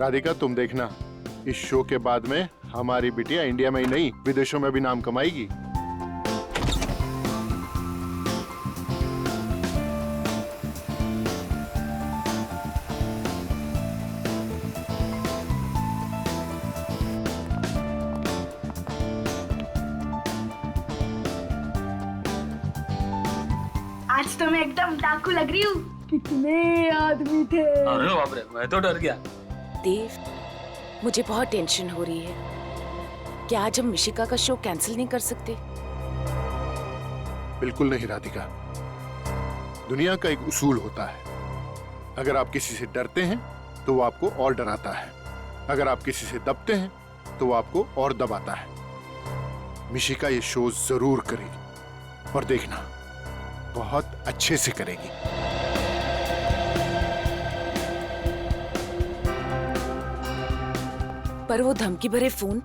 राधिका तुम देखना, इस शो के बाद में हमारी बिटिया इंडिया में ही नहीं विदेशों में भी नाम कमाएगी। आज तो मैं एकदम डाकू लग रही हूँ। कितने आदमी थे। अरे बाप रे, मैं तो डर गया। देव, मुझे बहुत टेंशन हो रही है। क्या आज हम मिशिका का शो कैंसिल नहीं कर सकते? बिल्कुल नहीं राधिका, दुनिया का एक उसूल होता है, अगर आप किसी से डरते हैं तो वो आपको और डराता है, अगर आप किसी से दबते हैं तो वो आपको और दबाता है। मिशिका ये शो जरूर करेगी और देखना बहुत अच्छे से करेगी। पर वो धमकी भरे फोन,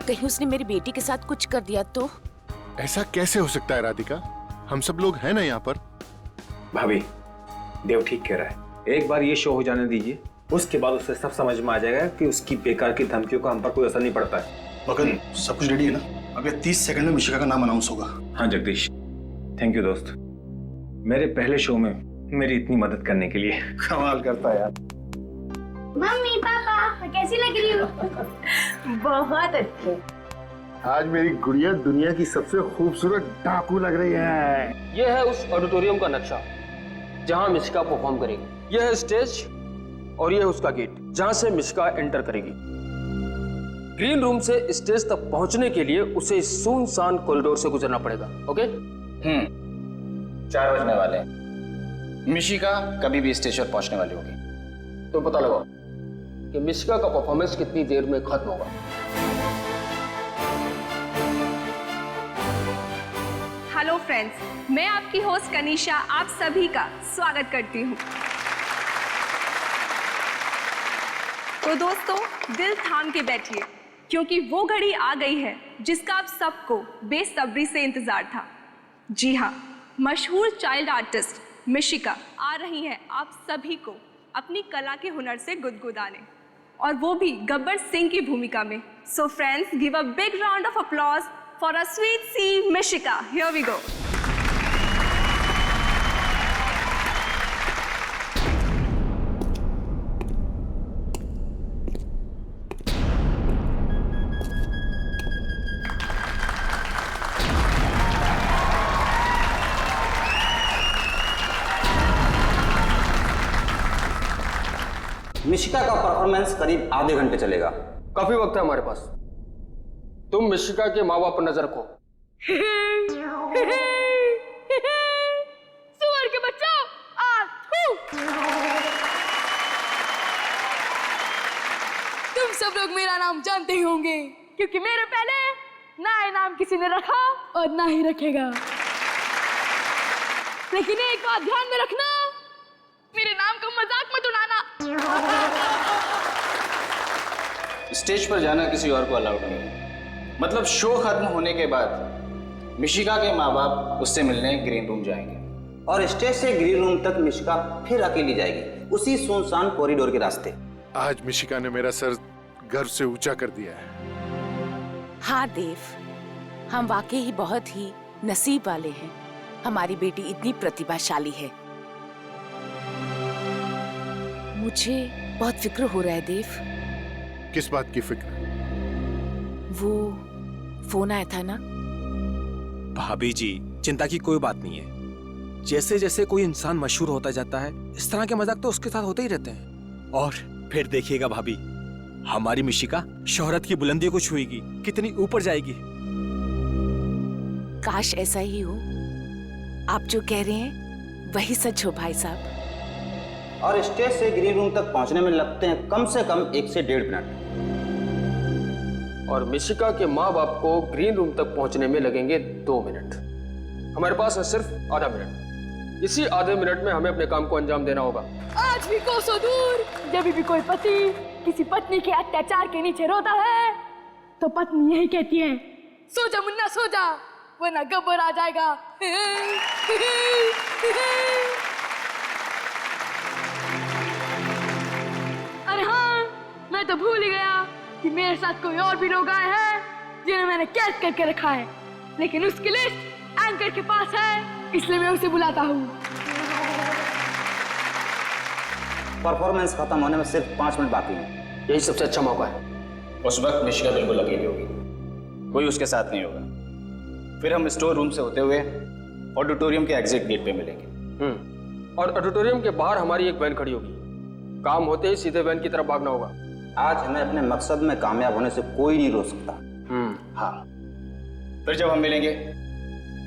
कहीं उसने मेरी बेटी के साथ कुछ कर दिया तो? ऐसा कैसे हो सकता है राधिका, हम सब लोग हैं ना यहाँ पर। भाभी, देव ठीक कह रहा है, एक बार ये शो हो जाने दीजिए, उसके बाद उसे सब समझ में आ जाएगा कि उसकी बेकार की धमकियों का हम पर कोई असर नहीं पड़ता है। मगन, सब कुछ रेडी है ना? अगले 30 सेकंड में मिशिका का नाम अनाउंस होगा। हाँ जगदीश, थैंक यू दोस्त, मेरे पहले शो में मेरी इतनी मदद करने के लिए। कमाल करता है यार। मम्मी पापा, मैं कैसी लग रही हूँ? बहुत अच्छे। आज मेरी गुड़िया दुनिया की सबसे खूबसूरत डाकू लग रही है। यह है उस ऑडिटोरियम का नक्शा जहां मिशिका परफॉर्म करेगी। यह है स्टेज और यह है उसका गेट जहां से मिशिका एंटर करेगी। ग्रीन रूम से स्टेज तक पहुंचने के लिए उसे इस सुनसान कॉरिडोर से गुजरना पड़ेगा। ओके? 4 बजने वाले हैं। मिशिका कभी भी स्टेज पर पहुंचने वाली होगी। तो पता लगाओ कि मिशिका का परफॉर्मेंस कितनी देर में खत्म होगा। हेलो फ्रेंड्स, मैं आपकी होस्ट कनिशा आप सभी का स्वागत करती हूँ। तो दोस्तों, दिल थाम के बैठिए क्योंकि वो घड़ी आ गई है जिसका आप सबको बेसब्री से इंतजार था। जी हाँ, मशहूर चाइल्ड आर्टिस्ट मिशिका आ रही हैं आप सभी को अपनी कला के हुनर से गुदगुदाने, और वो भी गब्बर सिंह की भूमिका में। So friends, give a big round of applause for a sweetie Mishika. Here we go. Mishika का परफॉर्मेंस करीब आधे घंटे चलेगा। काफी वक्त है हमारे पास। तुम मिशिका के माँ बाप पर नजर रखो। सुअर के बच्चों, तुम सब लोग मेरा नाम जानते ही होंगे क्योंकि मेरे पहले ना ये नाम किसी ने रखा और ना ही रखेगा। लेकिन एक बात ध्यान में रखना, मेरे नाम का मजाक मत उड़ाना। स्टेज पर जाना किसी और को अलाउड नहीं है। मतलब शो खत्म होने के बाद मिशिका के माँ बाप उससे मिलने ग्रीन रूम जाएंगे और स्टेज से ग्रीन रूम तक मिशिका फिर अकेली जाएगी, उसी सुनसान कॉरिडोर के रास्ते। आज मिशिका ने मेरा सर गर्व से ऊंचा कर दिया है। हाँ देव, हम वाकई ही बहुत ही नसीब वाले हैं। हमारी बेटी इतनी प्रतिभाशाली है। मुझे बहुत फिक्र हो रहा है देव। किस बात की फिक्र? वो फोन आया था ना। भाभी जी, चिंता की कोई बात नहीं है। जैसे जैसे कोई इंसान मशहूर होता जाता है, इस तरह के मजाक तो उसके साथ होते ही रहते हैं। और फिर देखिएगा भाभी, हमारी मिशिका शोहरत की बुलंदियों को छुएगी, कितनी ऊपर जाएगी। काश ऐसा ही हो। आप जो कह रहे हैं वही सच हो भाई साहब। और स्टेज से ग्रीन रूम तक पहुंचने में लगते हैं कम से कम 1 से 1.5 मिनट। और मिशिका के माँ बाप को ग्रीन रूम तक पहुंचने में लगेंगे 2 मिनट। हमारे पास है सिर्फ आधा मिनट। इसी आधे मिनट में हमें अपने काम को अंजाम देना होगा। आज भी कोसों दूर जब भी कोई पति किसी पत्नी के अत्याचार के नीचे रोता है तो पत्नी यही कहती है, सो जा मुन्ना सो जा, वरना गब्बर आ जाएगा। मैं तो भूल ही गया कि मेरे साथ कोई और भी लोग आए हैं जिन्हें मैंने कैद करके रखा है, लेकिन उसकी लिस्ट एंकर के पास है, इसलिए मैं उसे बुलाता हूँ। परफॉर्मेंस खत्म होने में सिर्फ 5 मिनट बाकी हैं। यही सबसे अच्छा मौका है। उस वक्त मिशिका बिल्कुल अकेली होगी, कोई उसके साथ नहीं होगा। फिर हम स्टोर रूम से होते हुए ऑडिटोरियम के एग्जिट गेट पे मिलेंगे। और ऑडिटोरियम के बाहर हमारी एक वैन खड़ी होगी, काम होते ही सीधे वैन की तरफ भागना होगा। आज हमें अपने मकसद में कामयाब होने से कोई नहीं रोक सकता। हाँ, फिर जब हम मिलेंगे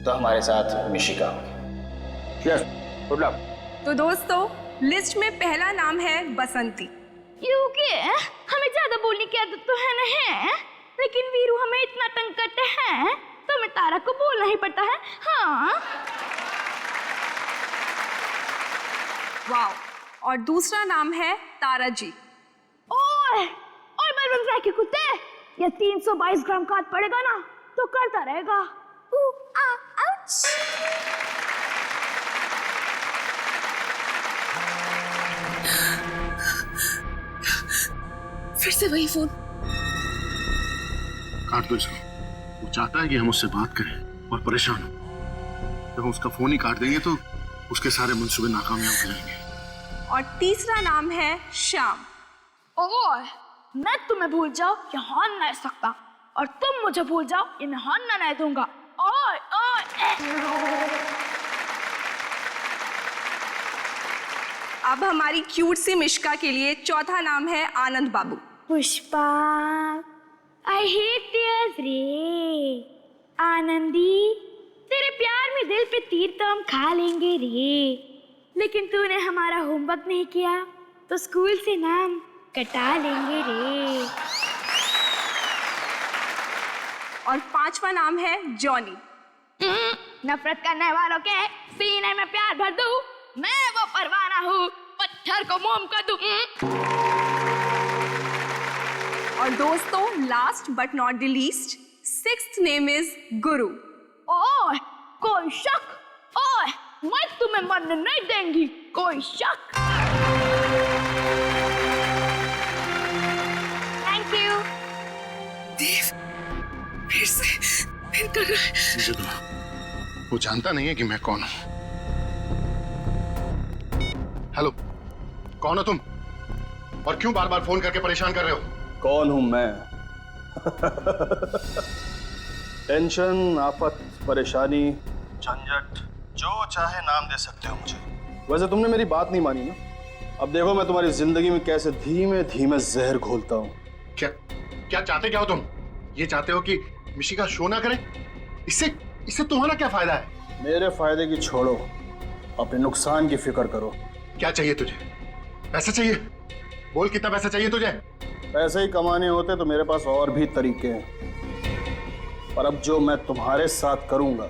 तो हमारे साथ मिशिका होगी। Yes, good luck. तो दोस्तों, लिस्ट में पहला नाम है बसंती। क्योंकि हमें ज्यादा बोलने की आदत तो है नहीं, लेकिन वीरू हमें इतना तंग करते हैं तो हमें तारा को बोलना ही पड़ता है। हाँ। वाह। और दूसरा नाम है तारा जी। ओए बलवंत राय के कुत्ते, ये 322 ग्राम का हाथ पड़ेगा ना तो करता रहेगा। आउच। फिर से वही फोन। काट दो इसको। वो चाहता है कि हम उससे बात करें और परेशान हो। जब हम उसका फोन ही काट देंगे तो उसके सारे मंसूबे नाकामयाब हो जाएंगे। और तीसरा नाम है श्याम। ओए, मैं तुम्हें भूल जाओ ये हान नहीं सकता, और तुम मुझे भूल जाओ ये मैं हान नहीं दूंगा। ओए अब हमारी क्यूट सी मिशिका के लिए चौथा नाम है आनंद बाबू। पुष्पा, आई हेट टीयर्स रे। आनंदी, तेरे प्यार में दिल पे तीर तो हम खा लेंगे रे, लेकिन तूने हमारा होमवर्क नहीं किया तो स्कूल से नाम कटा लेंगे रे। और पांचवा नाम है जॉनी। नफरत करने वालों के सीने में प्यार भर दूं, मैं वो परवाना हूँ, पत्थर को मोम कर दूं। और दोस्तों, last but not the least, sixth name is गुरु। ओए, कोई शक? ओए, मैं तुम्हें मरने नहीं देंगी, कोई शक? Thank you. देव, फिर कर रहा है। मुझे तो वो जानता नहीं है कि मैं कौन हूं। हेलो, कौन हो तुम और क्यों बार बार फोन करके परेशान कर रहे हो? कौन हूं मैं? टेंशन, आफत, परेशानी, झंझट, जो चाहे नाम दे सकते हो मुझे। वैसे तुमने मेरी बात नहीं मानी ना। अब देखो मैं तुम्हारी जिंदगी में कैसे धीमे धीमे जहर घोलता हूं। क्या चाहते क्या हो तुम? ये चाहते हो कि मिशिका शो ना करे? इससे तुम्हारा क्या फायदा है? मेरे फायदे की छोड़ो, अपने नुकसान की फिक्र करो। क्या चाहिए तुझे? पैसा चाहिए? बोल कितना पैसा चाहिए तुझे? पैसे ही कमाने होते तो मेरे पास और भी तरीके हैं, पर अब जो मैं तुम्हारे साथ करूंगा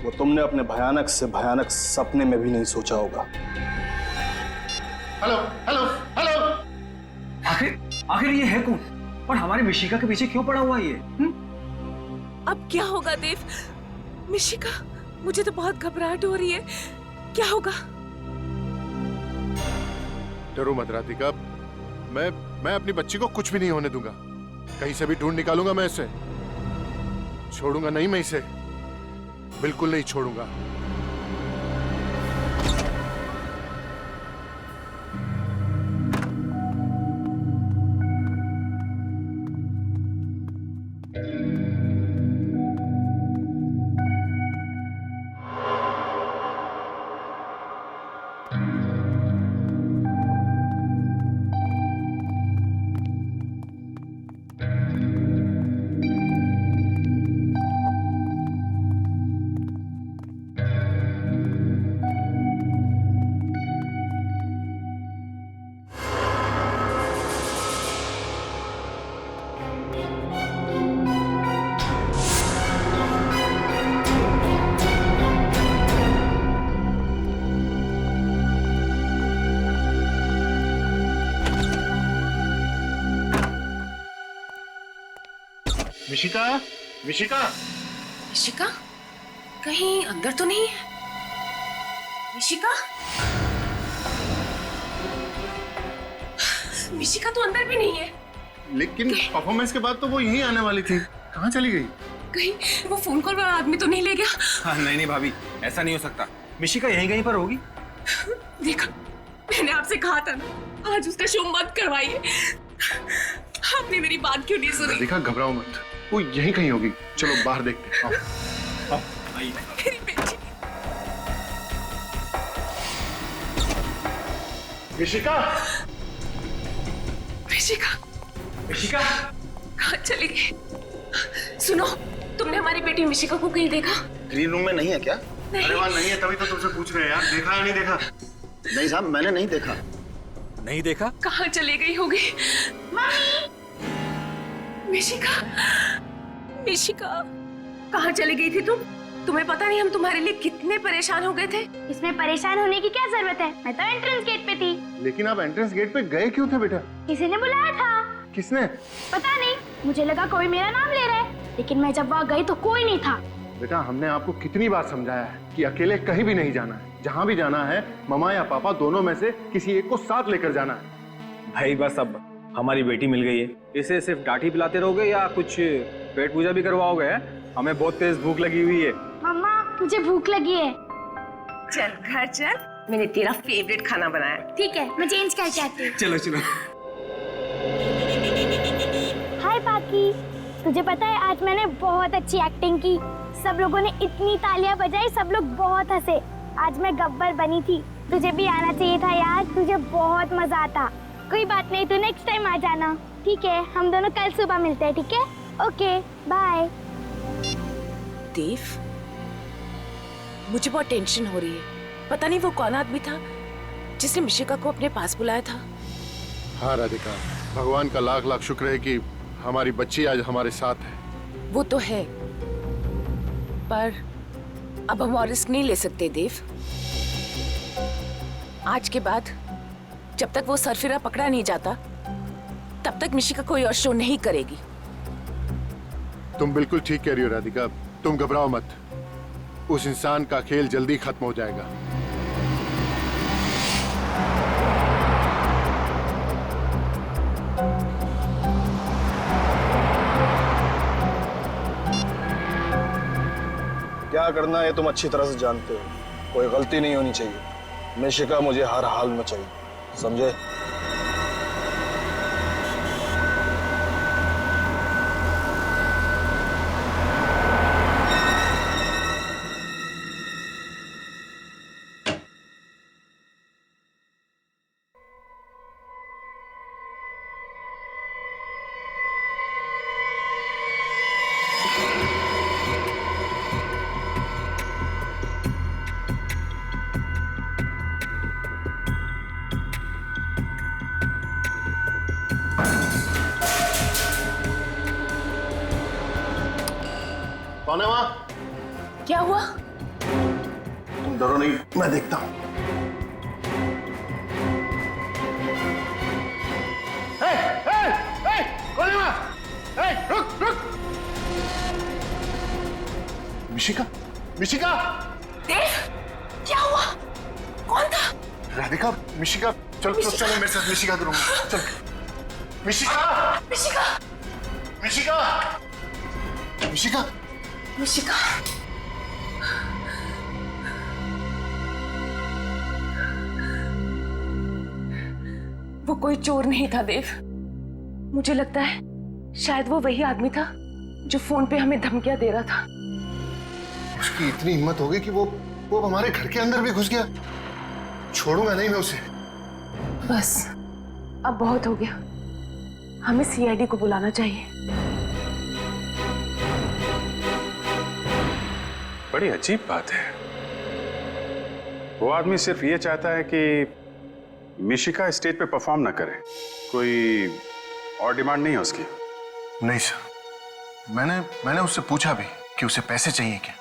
वो तुमने अपने भयानक से भयानक सपने में भी नहीं सोचा होगा। हेलो हेलो हेलो, आखिर ये है कौन और हमारे मिशिका के पीछे क्यों पड़ा हुआ है ये? अब क्या होगा देव? मिशिका, मुझे तो बहुत घबराहट हो रही है। क्या होगा? डरो मत राधिका, मैं अपनी बच्ची को कुछ भी नहीं होने दूंगा। कहीं से भी ढूंढ निकालूंगा मैं इसे। छोड़ूंगा नहीं मैं इसे, बिल्कुल नहीं छोड़ूंगा। मिशिका, मिशिका, मिशिका, कहीं अंदर तो नहीं है? मिशिका, मिशिका तो अंदर भी नहीं है। लेकिन परफॉर्मेंस के बाद तो वो यहीं आने वाली थी, कहाँ चली गई? कहीं वो फोन कॉल वाला आदमी तो नहीं ले गया? हाँ, नहीं भाभी, ऐसा नहीं हो सकता। मिशिका यहीं कहीं पर होगी। देखा, मैंने आपसे कहा था ना, आज उसका शो मत करवाइए। आपने मेरी बात क्यों नहीं सुनी? देखा, घबराओ मत, वो यहीं कहीं होगी। चलो बाहर देखते हैं। आओ। आइए। मेरी बेटी। मिशिका, मिशिका, मिशिका, कहाँ चली गई? सुनो, तुमने हमारी बेटी मिशिका को कहीं देखा? ग्रीन रूम में नहीं है क्या? अरे वहाँ नहीं है, तभी तो तुमसे पूछ रहे हैं यार, देखा या नहीं देखा? नहीं साहब, मैंने नहीं देखा। नहीं देखा? कहाँ चली गई होगी? मिशिका, मिशिका, कहाँ चली गई थी तुम? तुम्हें पता नहीं हम तुम्हारे लिए कितने परेशान हो गए थे? इसमें परेशान होने की क्या जरूरत है? मैं तो एंट्रेंस गेट पे थी। लेकिन आप एंट्रेंस गेट पे गए क्यों थे बेटा? किसी ने बुलाया था। किसने? पता नहीं, मुझे लगा कोई मेरा नाम ले रहा है, लेकिन मैं जब वहाँ गई तो कोई नहीं था। बेटा, हमने आपको कितनी बार समझाया है कि अकेले कहीं भी नहीं जाना है। जहाँ भी जाना है, मम्मा या पापा दोनों में से किसी एक को साथ लेकर जाना है। भाई बस अब हमारी बेटी मिल गई है, इसे सिर्फ डांटी पिलाते रहोगे या कुछ पेट पूजा भी करवाओगे? हमें बहुत तेज भूख लगी हुई है। मम्मा, मुझे भूख लगी है। चल घर चल, मैंने तेरा फेवरेट खाना बनाया। ठीक है, मैं चेंज करके आती हूँ। चलो चलो। हाय पाकी, तुझे पता है आज मैंने बहुत अच्छी एक्टिंग की। सब लोगों ने इतनी तालियां बजाई, सब लोग बहुत हंसे। आज मैं गब्बर बनी थी। तुझे भी आना चाहिए था यार, तुझे बहुत मजा आता। कोई बात नहीं, तू नेक्स्ट टाइम आ जाना। ठीक है, हम दोनों कल सुबह मिलते हैं। ठीक है, ओके बाय। देव, मुझे बहुत टेंशन हो रही है। पता नहीं वो कौन आदमी था जिसने मिशिका को अपने पास बुलाया था। हाँ राधिका, भगवान का लाख लाख शुक्र है कि हमारी बच्ची आज हमारे साथ है। वो तो है, पर अब हम और रिस्क नहीं ले सकते देव। आज के बाद जब तक वो सरफिरा पकड़ा नहीं जाता, तब तक मिशिका कोई और शो नहीं करेगी। तुम बिल्कुल ठीक कह रही हो राधिका, तुम घबराओ मत। उस इंसान का खेल जल्दी खत्म हो जाएगा। क्या करना है तुम अच्छी तरह से जानते हो। कोई गलती नहीं होनी चाहिए। मिशिका मुझे हर हाल में चाहिए, समझे? कौन है वहाँ? क्या हुआ? तुम डरो नहीं, मैं देखता हूँ। कौन है वहाँ? रुक रुक। मिशिका, मिशिका। देव, क्या हुआ? कौन था? राधिका, मिशिका, चलो चलो चलो मेरे साथ मिशिका के रूम में चलो। मिशिका, मिशिका, मिशिका, मिशिका, मिशिका। वो कोई चोर नहीं था देव। मुझे लगता है शायद वो वही आदमी था जो फोन पे हमें धमकियां दे रहा था। उसकी इतनी हिम्मत हो गई कि वो हमारे घर के अंदर भी घुस गया। छोड़ूंगा नहीं मैं उसे। बस अब बहुत हो गया, हमें सीआईडी को बुलाना चाहिए। बड़ी अजीब बात है। वो आदमी सिर्फ ये चाहता है कि मिशिका स्टेज पे परफॉर्म ना करे। कोई और डिमांड नहीं है उसकी? नहीं सर, मैंने उससे पूछा भी कि उसे पैसे चाहिए क्या,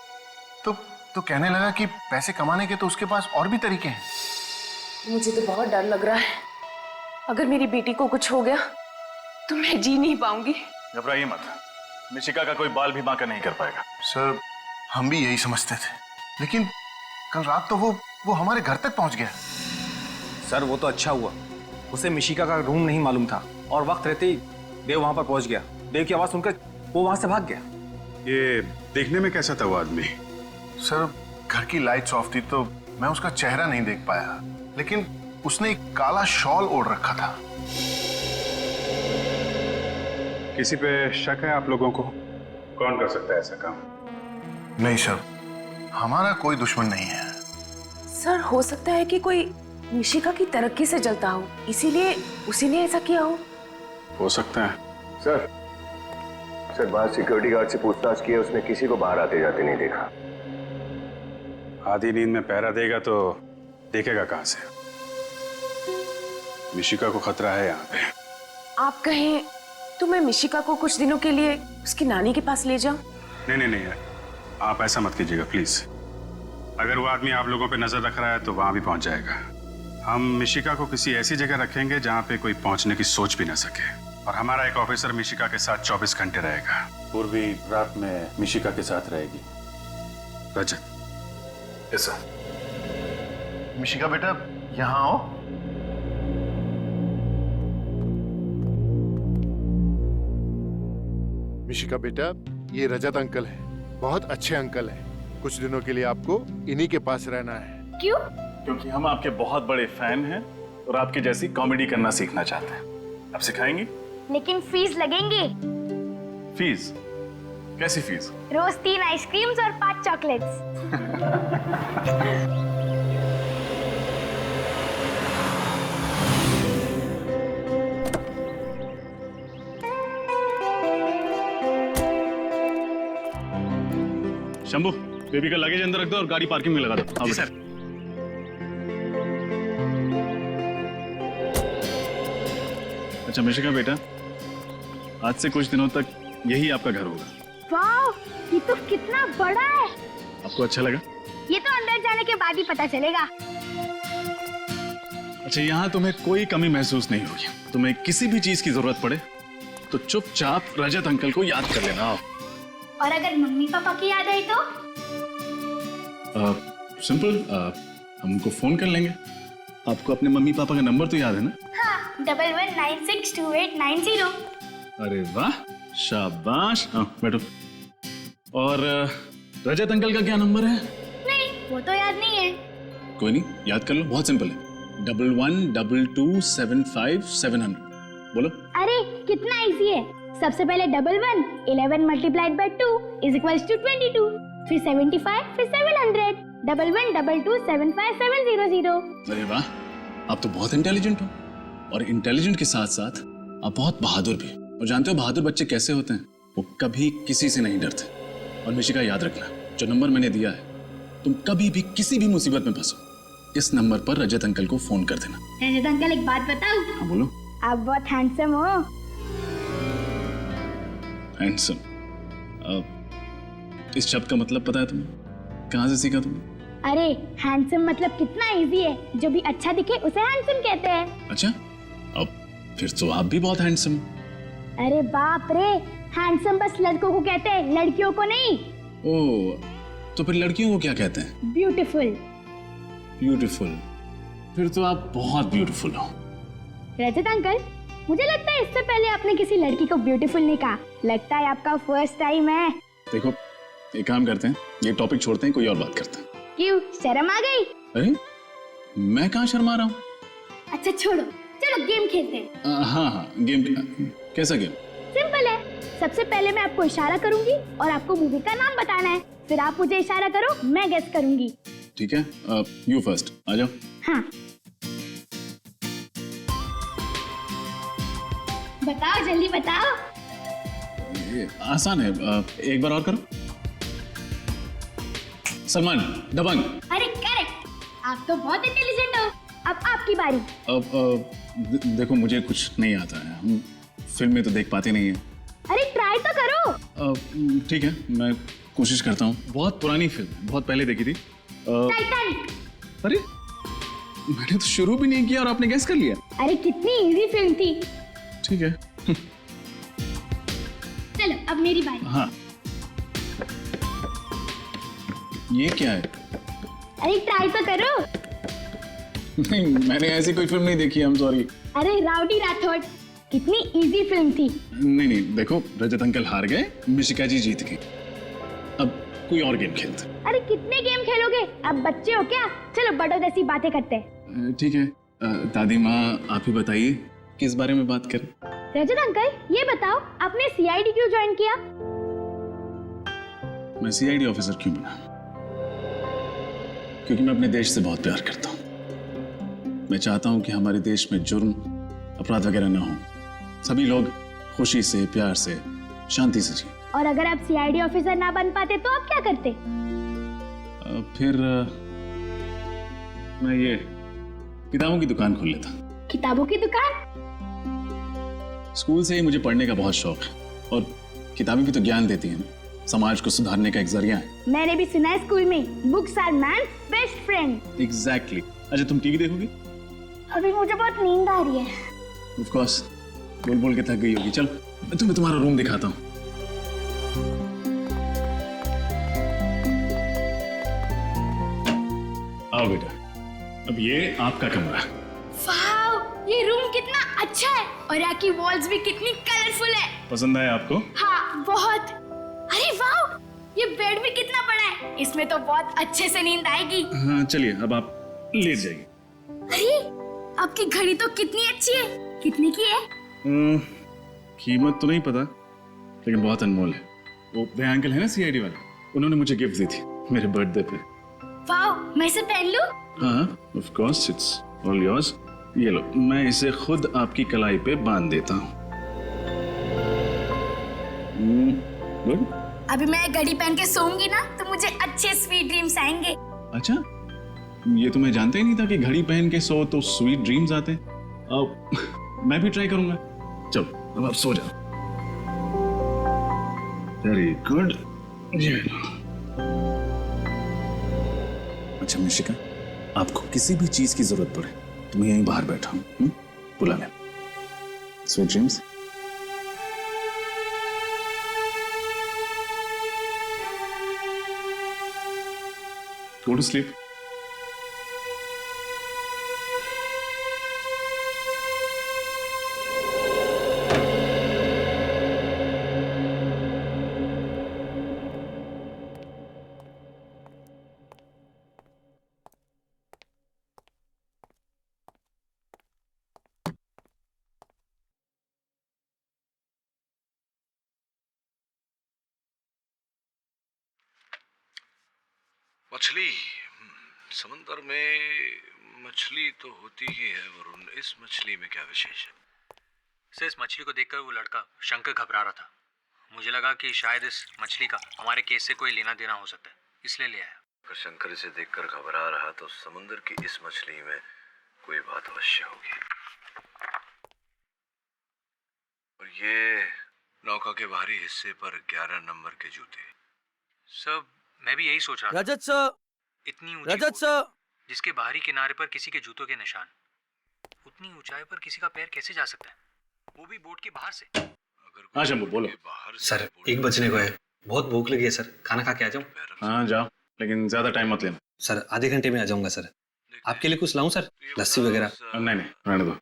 तो कहने लगा कि पैसे कमाने के तो उसके पास और भी तरीके हैं। मुझे तो बहुत डर लग रहा है। अगर मेरी बेटी को कुछ हो गया तो मैं जी नहीं पाऊंगी। घबराइए मत, मिशिका का कोई बाल भी बांका नहीं कर पाएगा। सर, हम भी यही समझते थे, लेकिन कल रात तो वो हमारे घर तक पहुंच गया। सर वो तो अच्छा हुआ, उसे मिशिका का रूम नहीं मालूम था और वक्त रहते ही देव वहां पर पहुंच गया। देव की आवाज सुनकर वो वहां से भाग गया। ये देखने में कैसा था वो आदमी? सर घर की लाइट्स ऑफ थी तो मैं उसका चेहरा नहीं देख पाया, लेकिन उसने एक काला शॉल ओढ़ रखा था। किसी पे शक है आप लोगों को? कौन कर सकता है ऐसा काम? नहीं सर, हमारा कोई दुश्मन नहीं है। सर हो सकता है कि कोई मिशिका की तरक्की से जलता हो, इसीलिए उसी ने ऐसा किया हो सकता है। सर बाहर सिक्योरिटी गार्ड से पूछताछ की है, उसने किसी को बाहर आते जाते नहीं देखा। आधी नींद में पहरा देगा तो देखेगा कहां से? मिशिका को खतरा है यहाँ पे। आप कहें तो मैं मिशिका को कुछ दिनों के लिए उसकी नानी के पास ले जाऊं? नहीं यार, आप ऐसा मत कीजिएगा प्लीज। अगर वो आदमी आप लोगों पे नजर रख रहा है तो वहां भी पहुंच जाएगा। हम मिशिका को किसी ऐसी जगह रखेंगे जहां पे कोई पहुंचने की सोच भी ना सके, और हमारा एक ऑफिसर मिशिका के साथ 24 घंटे रहेगा। पूर्वी रात में मिशिका के साथ रहेगी। रजत। Yes sir. मिशिका बेटा यहाँ आओ। मिशिका बेटा, ये रजत अंकल है, बहुत अच्छे अंकल हैं। कुछ दिनों के लिए आपको इन्हीं के पास रहना है। क्यों? क्योंकि हम आपके बहुत बड़े फैन हैं और आपकी जैसी कॉमेडी करना सीखना चाहते हैं। आप सिखाएंगी? लेकिन फीस लगेंगे। फीस? कैसी फीस? रोज 3 आइसक्रीम्स और 5 चॉकलेट्स। शंभू, बेबी का लगेज अंदर रख दो और गाड़ी पार्किंग में लगा दो। जी सर। अच्छा मिशिका बेटा, आज से कुछ दिनों तक यही आपका घर होगा। वाह, ये तो कितना बड़ा है। आपको अच्छा लगा? ये तो अंदर जाने के बाद ही पता चलेगा। अच्छा, यहाँ तुम्हें कोई कमी महसूस नहीं होगी। तुम्हें किसी भी चीज की जरूरत पड़े तो चुपचाप रजत अंकल को याद कर लेना। और अगर मम्मी पापा की याद आई तो? सिंपल, हम उनको फोन कर लेंगे। आपको अपने मम्मी पापा का नंबर तो याद है ना? हाँ, 11962890। अरे वाह, शाबाश। बैठो। और रजत अंकल का क्या नंबर है? नहीं, वो तो याद नहीं है। कोई नहीं, याद कर लो, बहुत सिंपल है। 112275 बोलो। अरे कितना इजी है। सबसे पहले 11 11 multiplied by 2 is equals to 22, फिर 75, फिर 700। 1122757700। अरे वाह, आप तो बहुत इंटेलिजेंट हो। और इंटेलिजेंट के साथ साथ आप बहुत बहादुर भी। और जानते हो बहादुर बच्चे कैसे होते हैं? वो कभी किसी से नहीं डरते। और मिशिका याद रखना, जो नंबर मैंने दिया है, तुम कभी भी किसी भी मुसीबत में फंसो, इस नंबर पर रजत अंकल को फोन कर देना। रजत अंकल, एक बात बताऊं? हाँ बोलो। आप बहुत हैंडसम हो। हैंडसम? इस शब्द का मतलब पता है तुम्हें? कहाँ से सीखा तुमने? अरे हैंडसम मतलब कितना इजी है। जो भी अच्छा दिखे उसे हैंडसम कहते हैं। अच्छा, अब फिर तो आप भी बहुत हैंडसम। अरे बाप रे, हैंडसम बस लड़कों को कहते हैं, लड़कियों को नहीं। ओह, तो फिर लड़कियों को क्या कहते हैं? ब्यूटीफुल। ब्यूटीफुल? फिर तो आप बहुत ब्यूटीफुल हो। रजत अंकल, मुझे लगता है इससे पहले आपने किसी लड़की को ब्यूटीफुल नहीं कहा। लगता है आपका फर्स्ट टाइम है। देखो, एक काम करते हैं, ये टॉपिक छोड़ते हैं, कोई और बात करते हैं। क्यों, शर्म आ गई? अरे मैं कहाँ शर्मा रहा हूँ? अच्छा छोड़ो, चलो गेम खेलते हैं। हाँ, गेम। कैसा गेम? सिंपल है। सबसे पहले मैं आपको इशारा करूंगी और आपको मूवी का नाम बताना है। फिर आप मुझे इशारा करो, मैं गेस करूंगी। ठीक है, यू फर्स्ट, आ जाओ। हाँ, बताओ, जल्दी बताओ। ये आसान है, एक बार और करो। सलमान, दबंग। अरे करेक्ट, आप तो बहुत इंटेलिजेंट हो। अब आपकी बारी। अब देखो, मुझे कुछ नहीं आता है, हम फिल्म में तो देख पाते नहीं है। अरे ट्राई तो करो। ठीक है, मैं कोशिश करता हूँ। बहुत पुरानी फिल्म, बहुत पहले देखी थी। टाइटैनिक। अरे मैंने तो शुरू भी नहीं किया और आपने गैस कर लिया। अरे कितनी इजी फिल्म थी। ठीक है। चलो अब मेरी बारी। हाँ, ये क्या है? अरे ट्राई तो करो। नहीं, मैंने ऐसी कोई फिल्म नहीं देखी, I'm sorry। अरे राउडी राठौड़। कितनी इजी फिल्म थी। नहीं नहीं, देखो रजत अंकल हार गए, मिशिका जी जीत गई। अब कोई और गेम खेलते। अरे कितने गेम खेलोगे, अब बच्चे हो क्या? चलो बड़ों जैसी बातें करते हैं। ठीक है, दादी माँ आप ही बताइए किस बारे में बात करें। रजत अंकल ये बताओ, आपने सीआईडी क्यों ज्वाइन किया? मैं सीआईडी ऑफिसर क्यों बना? क्योंकि मैं अपने देश से बहुत प्यार करता हूँ। मैं चाहता हूँ कि हमारे देश में जुर्म, अपराध वगैरह ना हो, सभी लोग खुशी से, प्यार से, शांति से जिए। और अगर आप सीआईडी ऑफिसर ना बन पाते तो आप क्या करते? फिर मैं ये किताबों की दुकान खोल लेता। किताबों की दुकान? स्कूल से ही मुझे पढ़ने का बहुत शौक है और किताबें भी तो ज्ञान देती हैं, समाज को सुधारने का एक जरिया है। मैंने भी सुना है स्कूल में books are man's best friend. Exactly. अच्छा तुम टीवी देखोगी? अभी मुझे बहुत नींद आ रही है। ऑफ कोर्स, बोल बोल के थक गई होगी। चल मैं तुम्हें तुम्हारा रूम दिखाता हूँ। आओ बेटा, अब ये आपका कमरा। वाव, ये रूम कितना अच्छा है और यहाँ की वॉल्स भी कितनी कलरफुल है। पसंद आया आपको? हाँ बहुत। अरे वाव, ये बेड भी कितना बड़ा है, इसमें तो बहुत अच्छे से नींद आएगी। हाँ चलिए अब आप लेट जाइए। अरे आपकी घड़ी तो कितनी अच्छी है, कितने की है? कीमत तो नहीं पता, लेकिन बहुत अनमोल है। वो दया अंकल है ना सीआईडी वाले, उन्होंने मुझे गिफ्ट दी थी मेरे बर्थडे पे। वाव, मैं इसे पहन लूं? हाँ of course, it's all yours. ये लो, मैं इसे खुद आपकी कलाई पे बांध देता हूँ। गुड। अभी मैं घड़ी पहन के सोऊंगी ना तो मुझे अच्छे स्वीट ड्रीम्स आएंगे। अच्छा, ये तो मैं जानते ही नहीं था कि घड़ी पहन के सो तो स्वीट ड्रीम्स आते हैं। अब मैं भी ट्राई करूंगा। चलो अब आप सो जाओ। Very good. अच्छा मिशिका, आपको किसी भी चीज की जरूरत पड़े तो मैं यहीं बाहर बैठा हूँ, बुला ले। Sweet dreams. Go to sleep. मछली, समंदर में मछली तो होती ही है वरुण, इस मछली में क्या विशेष है? सर इस मछली को देखकर वो लड़का शंकर घबरा रहा था। मुझे लगा कि शायद इस मछली का हमारे केस से कोई लेना देना हो सकता है, इसलिए ले आया। अगर शंकर इसे देखकर घबरा रहा तो समुद्र की इस मछली में कोई बात अवश्य होगी। और ये नौका के बाहरी हिस्से पर 11 नंबर के जूते। सर मैं भी यही सोच रहा था। रजत सर, इतनी रजत सर, जिसके बाहरी किनारे पर किसी के जूतों के निशान, उतनी ऊंचाई पर किसी का पैर कैसे जा सकता है, वो भी बोट के बाहर से? हाँ शंभू बोलो। सर 1 बजने को है, बहुत भूख लगी है सर, खाना खा के आ जाऊं? हाँ जाओ, लेकिन ज्यादा टाइम मत लेना। सर आधे घंटे में आ जाऊंगा सर। आपके लिए कुछ लाऊं सर, लस्सी वगैरह? नहीं नहीं रहने दो,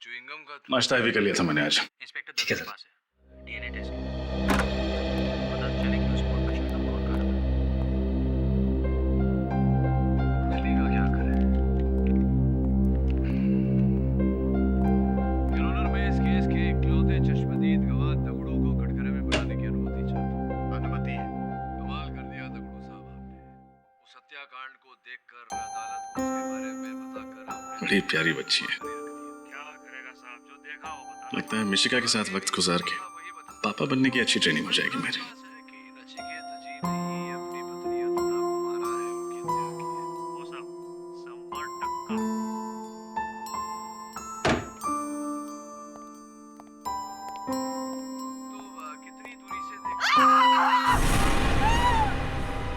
नाश्ता भी कर लिया था मैंने आज। ठीक है सर। डीएनए टेस्ट बड़ी प्यारी बच्ची है। लगता है मिशिका के साथ वक्त गुजार के पापा बनने की अच्छी ट्रेनिंग हो जाएगी मेरी।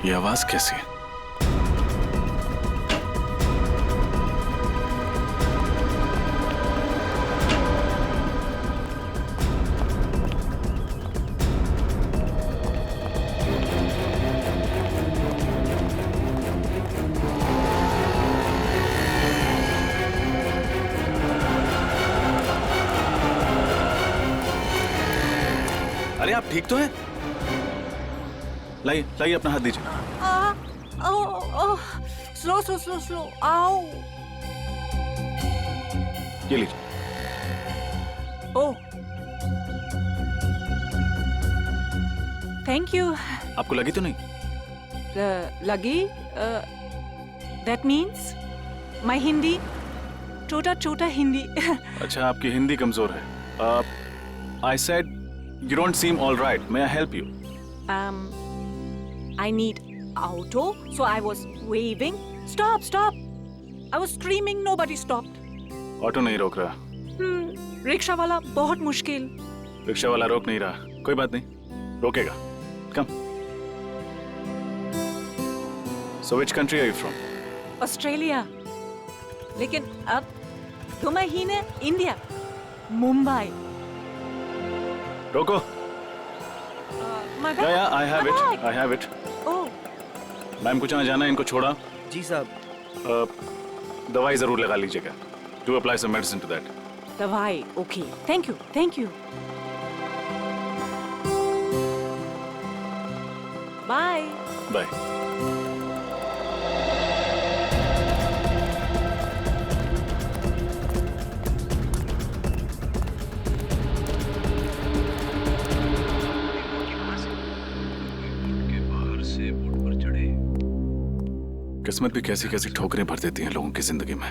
ये आवाज कैसी है? ठीक तो है? लाइए लाइए, अपना हाथ दीजिए। स्लो स्लो स्लो स्लो, आओ। ये लीजिए। ओह, थैंक यू। आपको लगी तो नहीं? लगी? दैट मीन्स माई हिंदी छोटा छोटा हिंदी। अच्छा, आपकी हिंदी कमजोर है। I said you don't seem all right, may I help you? I need auto, so I was waving. Stop, stop! I was screaming, nobody stopped. Auto नहीं रोक रहा। रिक्शा वाला बहुत मुश्किल। रिक्शा वाला रोक नहीं रहा, कोई बात नहीं, रोकेगा। कम। So which country are you from? Australia. लेकिन अब 2 महीने इंडिया, मुंबई। रोको। My bag. या I have it, I have it. Oh. Ma'am को जहाँ जाना है इनको छोड़ा। जी साहब। दवाई जरूर लगा लीजिएगा। Do apply some medicine to that. दवाई, okay. Thank you, thank you. Bye. Bye. किस्मत भी कैसी कैसी ठोकरें भर देती हैं लोगों की जिंदगी में,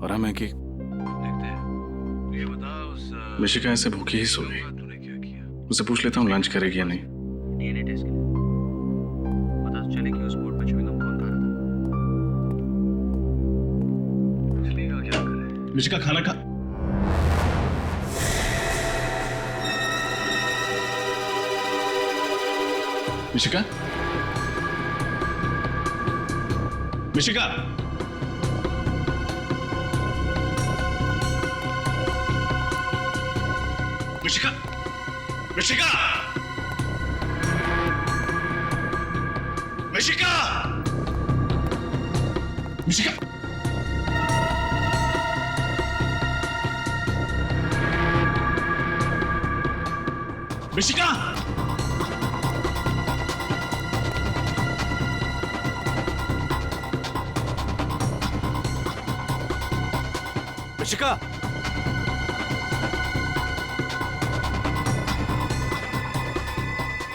और हमें कि मिशिका ऐसे भूखी ही सो गई। उससे पूछ लेता हूँ लंच करेगी या नहीं। डीएनए टेस्ट के लिए पता तो चले कि उस बोर्ड पर च्युइंगम कौन खा रहा था। चलेगा क्या करे? मिशिका खाना खा। मिशिका, मिशिका, मिशिका, मिशिका, मिशिका, मिशिका, मिशिका, मिशिका,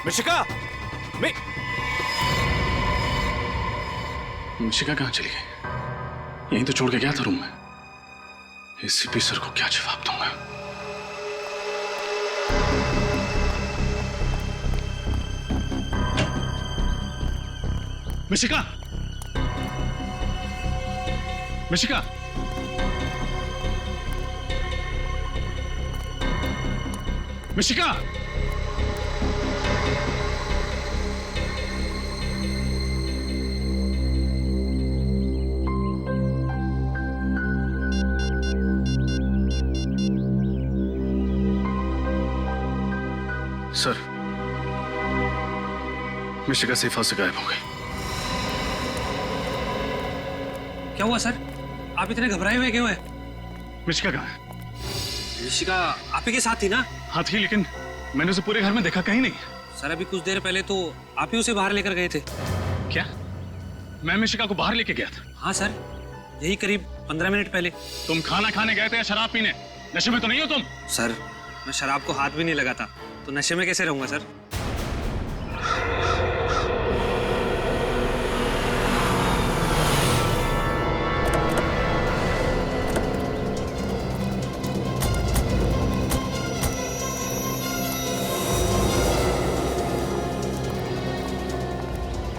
मिशिका, मिशिका कहाँ चली गई? यहीं तो छोड़ के गया था रूम में। एसीपी सर को क्या जवाब दूंगा? Mishika, Mishika, Mishika, sir, Mishika safe house से गायब हो गई। क्या हुआ सर? आप इतने घबराए हुए क्यों हैं? मिशिका कहाँ है? ऋषिका आप ही के साथ थी ना? हाँ थी, लेकिन मैंने उसे पूरे घर में देखा कहीं नहीं। सर अभी कुछ देर पहले तो आप ही उसे बाहर लेकर गए थे। क्या? मैं मिशिका को बाहर लेके गया था? हाँ सर, यही करीब 15 मिनट पहले। तुम खाना खाने गए थे या शराब पीने? नशे में तो नहीं हो तुम? सर मैं शराब को हाथ भी नहीं लगाता, तो नशे में कैसे रहूंगा सर?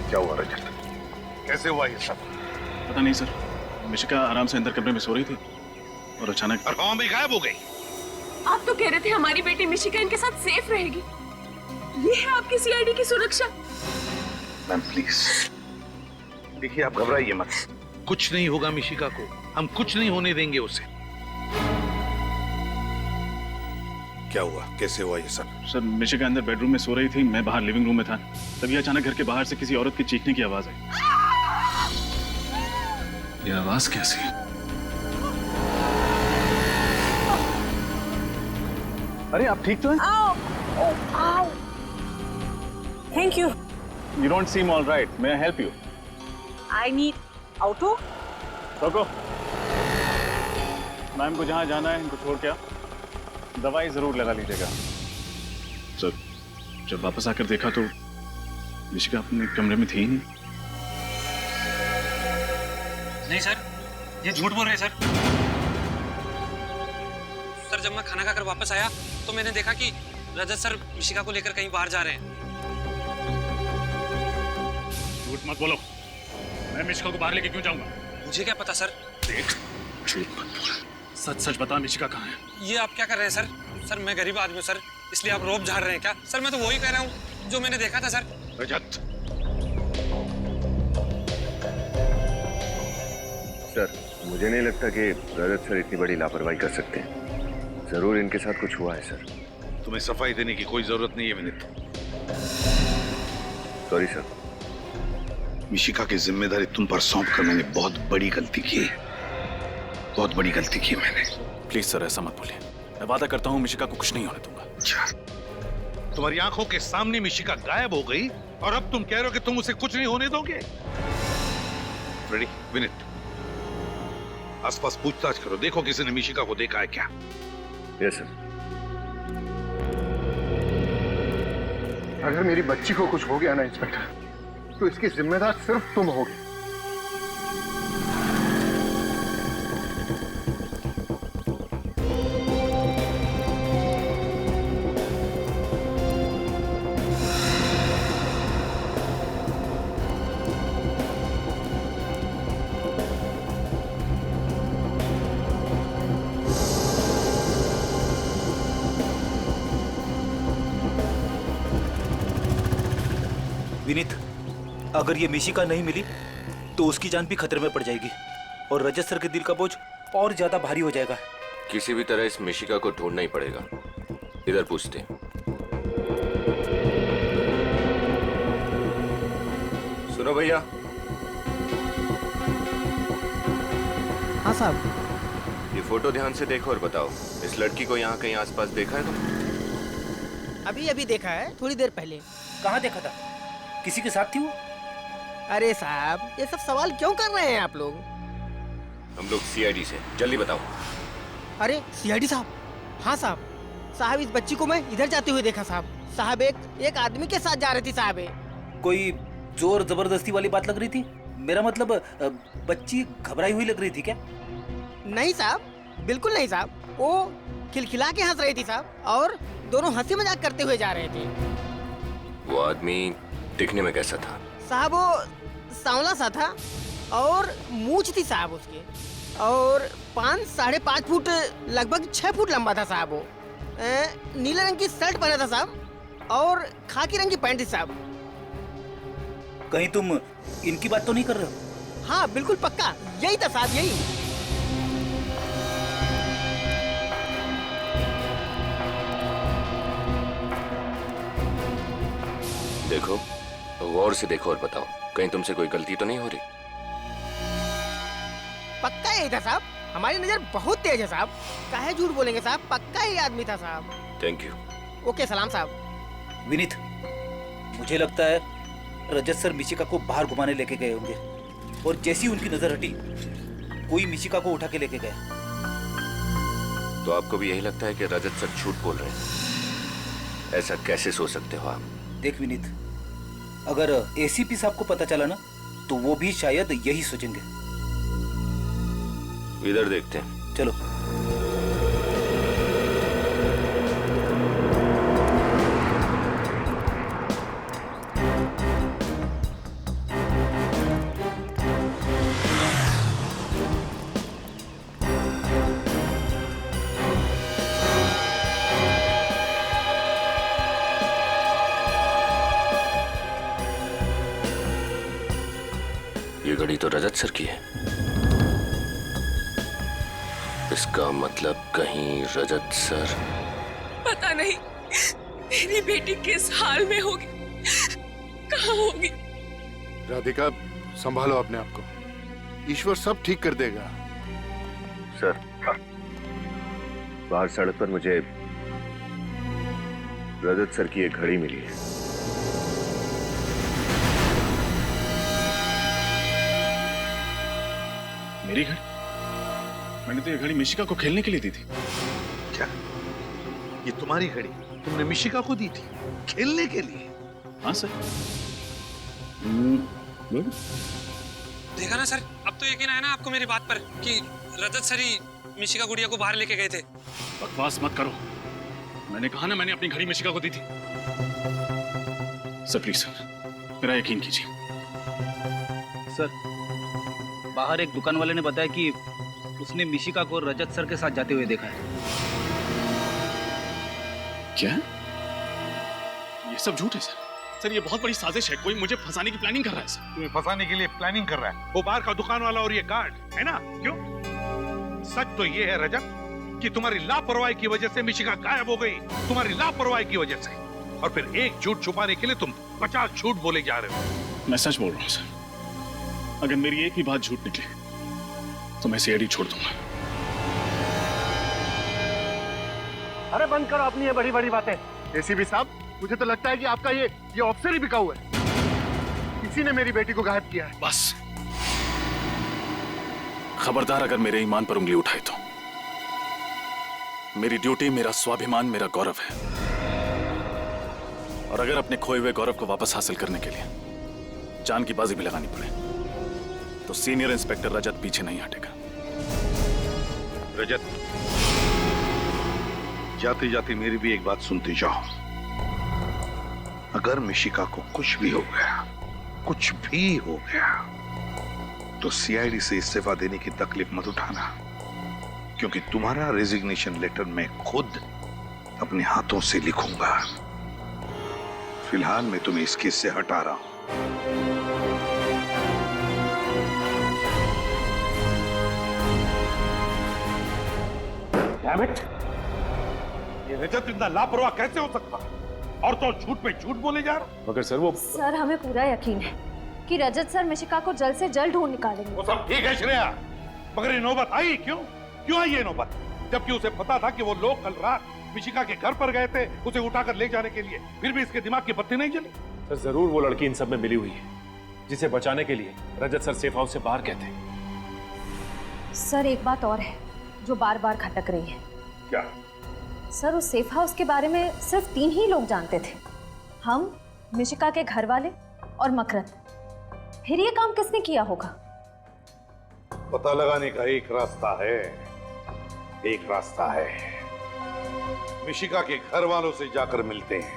क्या हुआ रजत? कैसे हुआ ये सब? पता नहीं सर, मिशिका आराम से अंदर कमरे में सो रही थी और अचानक भी गायब हो गई। आप तो कह रहे थे हमारी बेटी मिशिका इनके साथ सेफ रहेगी। ये है आपकी सीआईडी की सुरक्षा। मैम प्लीज देखिए, आप घबराइए मत। कुछ नहीं होगा मिशिका को, हम कुछ नहीं होने देंगे उसे। क्या हुआ? कैसे हुआ ये सब? सर मिशिका अंदर बेडरूम में सो रही थी, मैं बाहर लिविंग रूम में था। तभी अचानक घर के बाहर से किसी औरत की चीखने की आवाज आई। ये आवाज कैसी? अरे आप ठीक तो हैं? आओ, आओ, Thank you. You don't seem all right. May I help you? I need auto. रोको। मैम को जहाँ जाना है इनको छोड़ के दवाई जरूर लगा लीजिएगा। सर, जब वापस आकर देखा तो मिशिका अपने कमरे में थी ही नहीं। नहीं सर, ये झूठ बोल रहे हैं सर। सर जब मैं खाना खाकर वापस आया तो मैंने देखा कि रजत सर मिशिका को लेकर कहीं बाहर जा रहे हैं। झूठ मत बोलो। मैं मिशिका को बाहर लेके क्यों जाऊंगा? मुझे क्या पता सर। देख, झूठ मत बोल। सच सच बता, मिशिका कहाँ है? ये आप क्या कर रहे हैं सर? सर मैं गरीब आदमी हूँ सर, इसलिए आप रोब झाड़ रहे हैं क्या? सर मैं तो वही कह रहा हूँ जो मैंने देखा था सर। रजत। सर, मुझे नहीं लगता कि रजत सर इतनी बड़ी लापरवाही कर सकते हैं। जरूर इनके साथ कुछ हुआ है सर। तुम्हें सफाई देने की कोई जरूरत नहीं है विनीत। Sorry sir. मिशिका की जिम्मेदारी तुम पर सौंप कर मैंने बहुत बड़ी गलती की है। बहुत बड़ी गलती की मैंने। प्लीज सर, ऐसा मत बोलिए। मैं वादा करता हूँ मिशिका को कुछ नहीं होने दूंगा। अच्छा, तुम्हारी आंखों के सामने मिशिका गायब हो गई और अब तुम कह रहे हो कि तुम उसे कुछ नहीं होने दोगे? रेडी विनीत, आसपास पूछताछ करो, देखो किसी ने मिशिका को देखा है क्या। Yes sir. अगर मेरी बच्ची को कुछ हो गया ना इंस्पेक्टर, तो इसकी जिम्मेदार सिर्फ तुम होगे। विनीत, अगर ये मिशिका नहीं मिली तो उसकी जान भी खतरे में पड़ जाएगी और रजत सर के दिल का बोझ और ज्यादा भारी हो जाएगा। किसी भी तरह इस मिशिका को ढूंढना ही पड़ेगा। इधर पूछते हैं। सुनो भैया। हाँ साहब। ये फोटो ध्यान से देखो और बताओ, इस लड़की को यहाँ कहीं आसपास देखा है तुम? अभी अभी देखा है, थोड़ी देर पहले। कहाँ देखा था? किसी के साथ थी वो? अरे साहब, ये सब सवाल क्यों कर रहे हैं आप लोग? हम लोग सीआईडी से, जल्दी बताओ। अरे सीआईडी साहब? हाँ साहब। साहब इस बच्ची को मैं इधर जाते हुए देखा साहब। साहब एक आदमी के साथ जा रही थी साहब। कोई जोर जबरदस्ती वाली बात लग रही थी? मेरा मतलब बच्ची घबराई हुई लग रही थी क्या? नहीं साहब, बिल्कुल नहीं साहब। वो खिलखिला के हंस रही थी साहब और दोनों हंसी मजाक करते हुए जा रहे थे। वो आदमी दिखने में कैसा था? साहब वो सांवला सा था और मूंछ थी साहब उसकी, और 5-5.5 फुट लगभग 6 फुट लंबा था साहब। वो नीले रंग की शर्ट पहना था साहब और खाकी रंग की पैंट थी साहब। कहीं तुम इनकी बात तो नहीं कर रहे हो? हाँ बिल्कुल पक्का, यही था साहब, यही। देखो, गौर से देखो और बताओ, कहीं तुमसे कोई गलती तो नहीं हो रही? पक्का यही था साहब, हमारी नजर बहुत तेज है साहब। काहे झूठ बोलेंगे साहब, पक्का यही आदमी था साहब। Thank you. ओके, सलाम साहब। विनीत, मुझे लगता है रजत सर मिशिका को बाहर घुमाने लेके गए होंगे और जैसी उनकी नजर हटी कोई मिशिका को उठा के लेके गए। तो आपको भी यही लगता है कि रजत सर झूठ बोल रहे हैं? ऐसा कैसे सोच सकते हो आप? देख विनीत, अगर एसीपी साहब को पता चला ना तो वो भी शायद यही सोचेंगे। इधर देखते हैं। चलो। ये घड़ी तो रजत सर की है। इसका मतलब कहीं रजत सर। पता नहीं मेरी बेटी किस हाल में होगी, कहाँ होगी। राधिका, संभालो अपने आप को, ईश्वर सब ठीक कर देगा। सर, बाहर सड़क पर मुझे रजत सर की एक घड़ी मिली है। मेरी घड़ी? मैंने तो ये घड़ी मिशिका को खेलने के लिए दी थी। क्या ये तुम्हारी घड़ी तुमने मिशिका को दी थी खेलने के लिए? हाँ सर। देखा ना सर, अब तो यकीन आया ना आपको मेरी बात पर कि रजत सर ही मिशिका गुड़िया को बाहर लेके गए थे। बकवास मत करो, मैंने कहा ना मैंने अपनी घड़ी मिशिका को दी थी। सर प्लीज सर, मेरा यकीन कीजिए। सर, बाहर एक दुकान वाले ने बताया कि उसने मिशिका को रजत सर के साथ जाते हुए देखा है। क्या? ये सब झूठ है सर। सर ये बहुत बड़ी साजिश है, कोई मुझे फंसाने की प्लानिंग कर रहा है सर। तुम्हें फंसाने के लिए प्लानिंग कर रहा है वो बाहर का दुकान वाला और ये गार्ड है ना? क्यों? सच तो ये है रजत कि तुम्हारी लापरवाही की वजह से मिशिका गायब हो गई, तुम्हारी लापरवाही की वजह से। और फिर एक झूठ छुपाने के लिए तुम 50 झूठ बोले जा रहे हो। मैं सच बोल रहा हूँ सर, अगर मेरी एक भी बात झूठ निकले तो मैं सीआईडी छोड़ दूंगा। अरे बंद करो अपनी ये बड़ी बड़ी बातें। एसीपी साहब, मुझे तो लगता है कि आपका ये ऑफिसर ही बिका हुआ है। किसी ने मेरी बेटी को गायब किया है। बस खबरदार अगर मेरे ईमान पर उंगली उठाई तो। मेरी ड्यूटी, मेरा स्वाभिमान, मेरा गौरव है, और अगर अपने खोए हुए गौरव को वापस हासिल करने के लिए जान की बाजी भी लगानी पड़े तो सीनियर इंस्पेक्टर रजत पीछे नहीं हटेगा। रजत, जाते जाते मेरी भी एक बात सुनते जाओ। अगर मिशिका को कुछ भी हो गया, कुछ भी हो गया, तो सीआईडी से इस्तीफा देने की तकलीफ मत उठाना, क्योंकि तुम्हारा रेजिग्नेशन लेटर मैं खुद अपने हाथों से लिखूंगा। फिलहाल मैं तुम्हें इस केस से हटा रहा हूं। Damn it! ये रजत इतना लापरवाह कैसे हो सकता है? और तो झूठ पे झूठ बोले जा रहा। मगर सर वो सर, हमें पूरा यकीन है कि रजत सर मिशिका को जल्द से जल्द ढूंढ निकालेंगे। वो सब ठीक है श्रेया, मगर ये नौबत आई क्यों? क्यों आई ये नौबत? जबकि उसे पता था कि वो लोग कल रात मिशिका के घर पर गए थे उसे उठाकर ले जाने के लिए, फिर भी इसके दिमाग की बत्ती नहीं जली। सर जरूर वो लड़की इन सब में मिली हुई है, जिसे बचाने के लिए रजत सर सेफ हाउस से बाहर गए थे। सर, एक बात और है जो बार बार खटक रही है। क्या? सर, उस सेफ हाउस के बारे में सिर्फ 3 ही लोग जानते थे, हम, मिशिका के घर वाले और मकरंद। फिर ये काम किसने किया होगा? पता लगाने का एक रास्ता है, एक रास्ता है। मिशिका के घर वालों से जाकर मिलते हैं,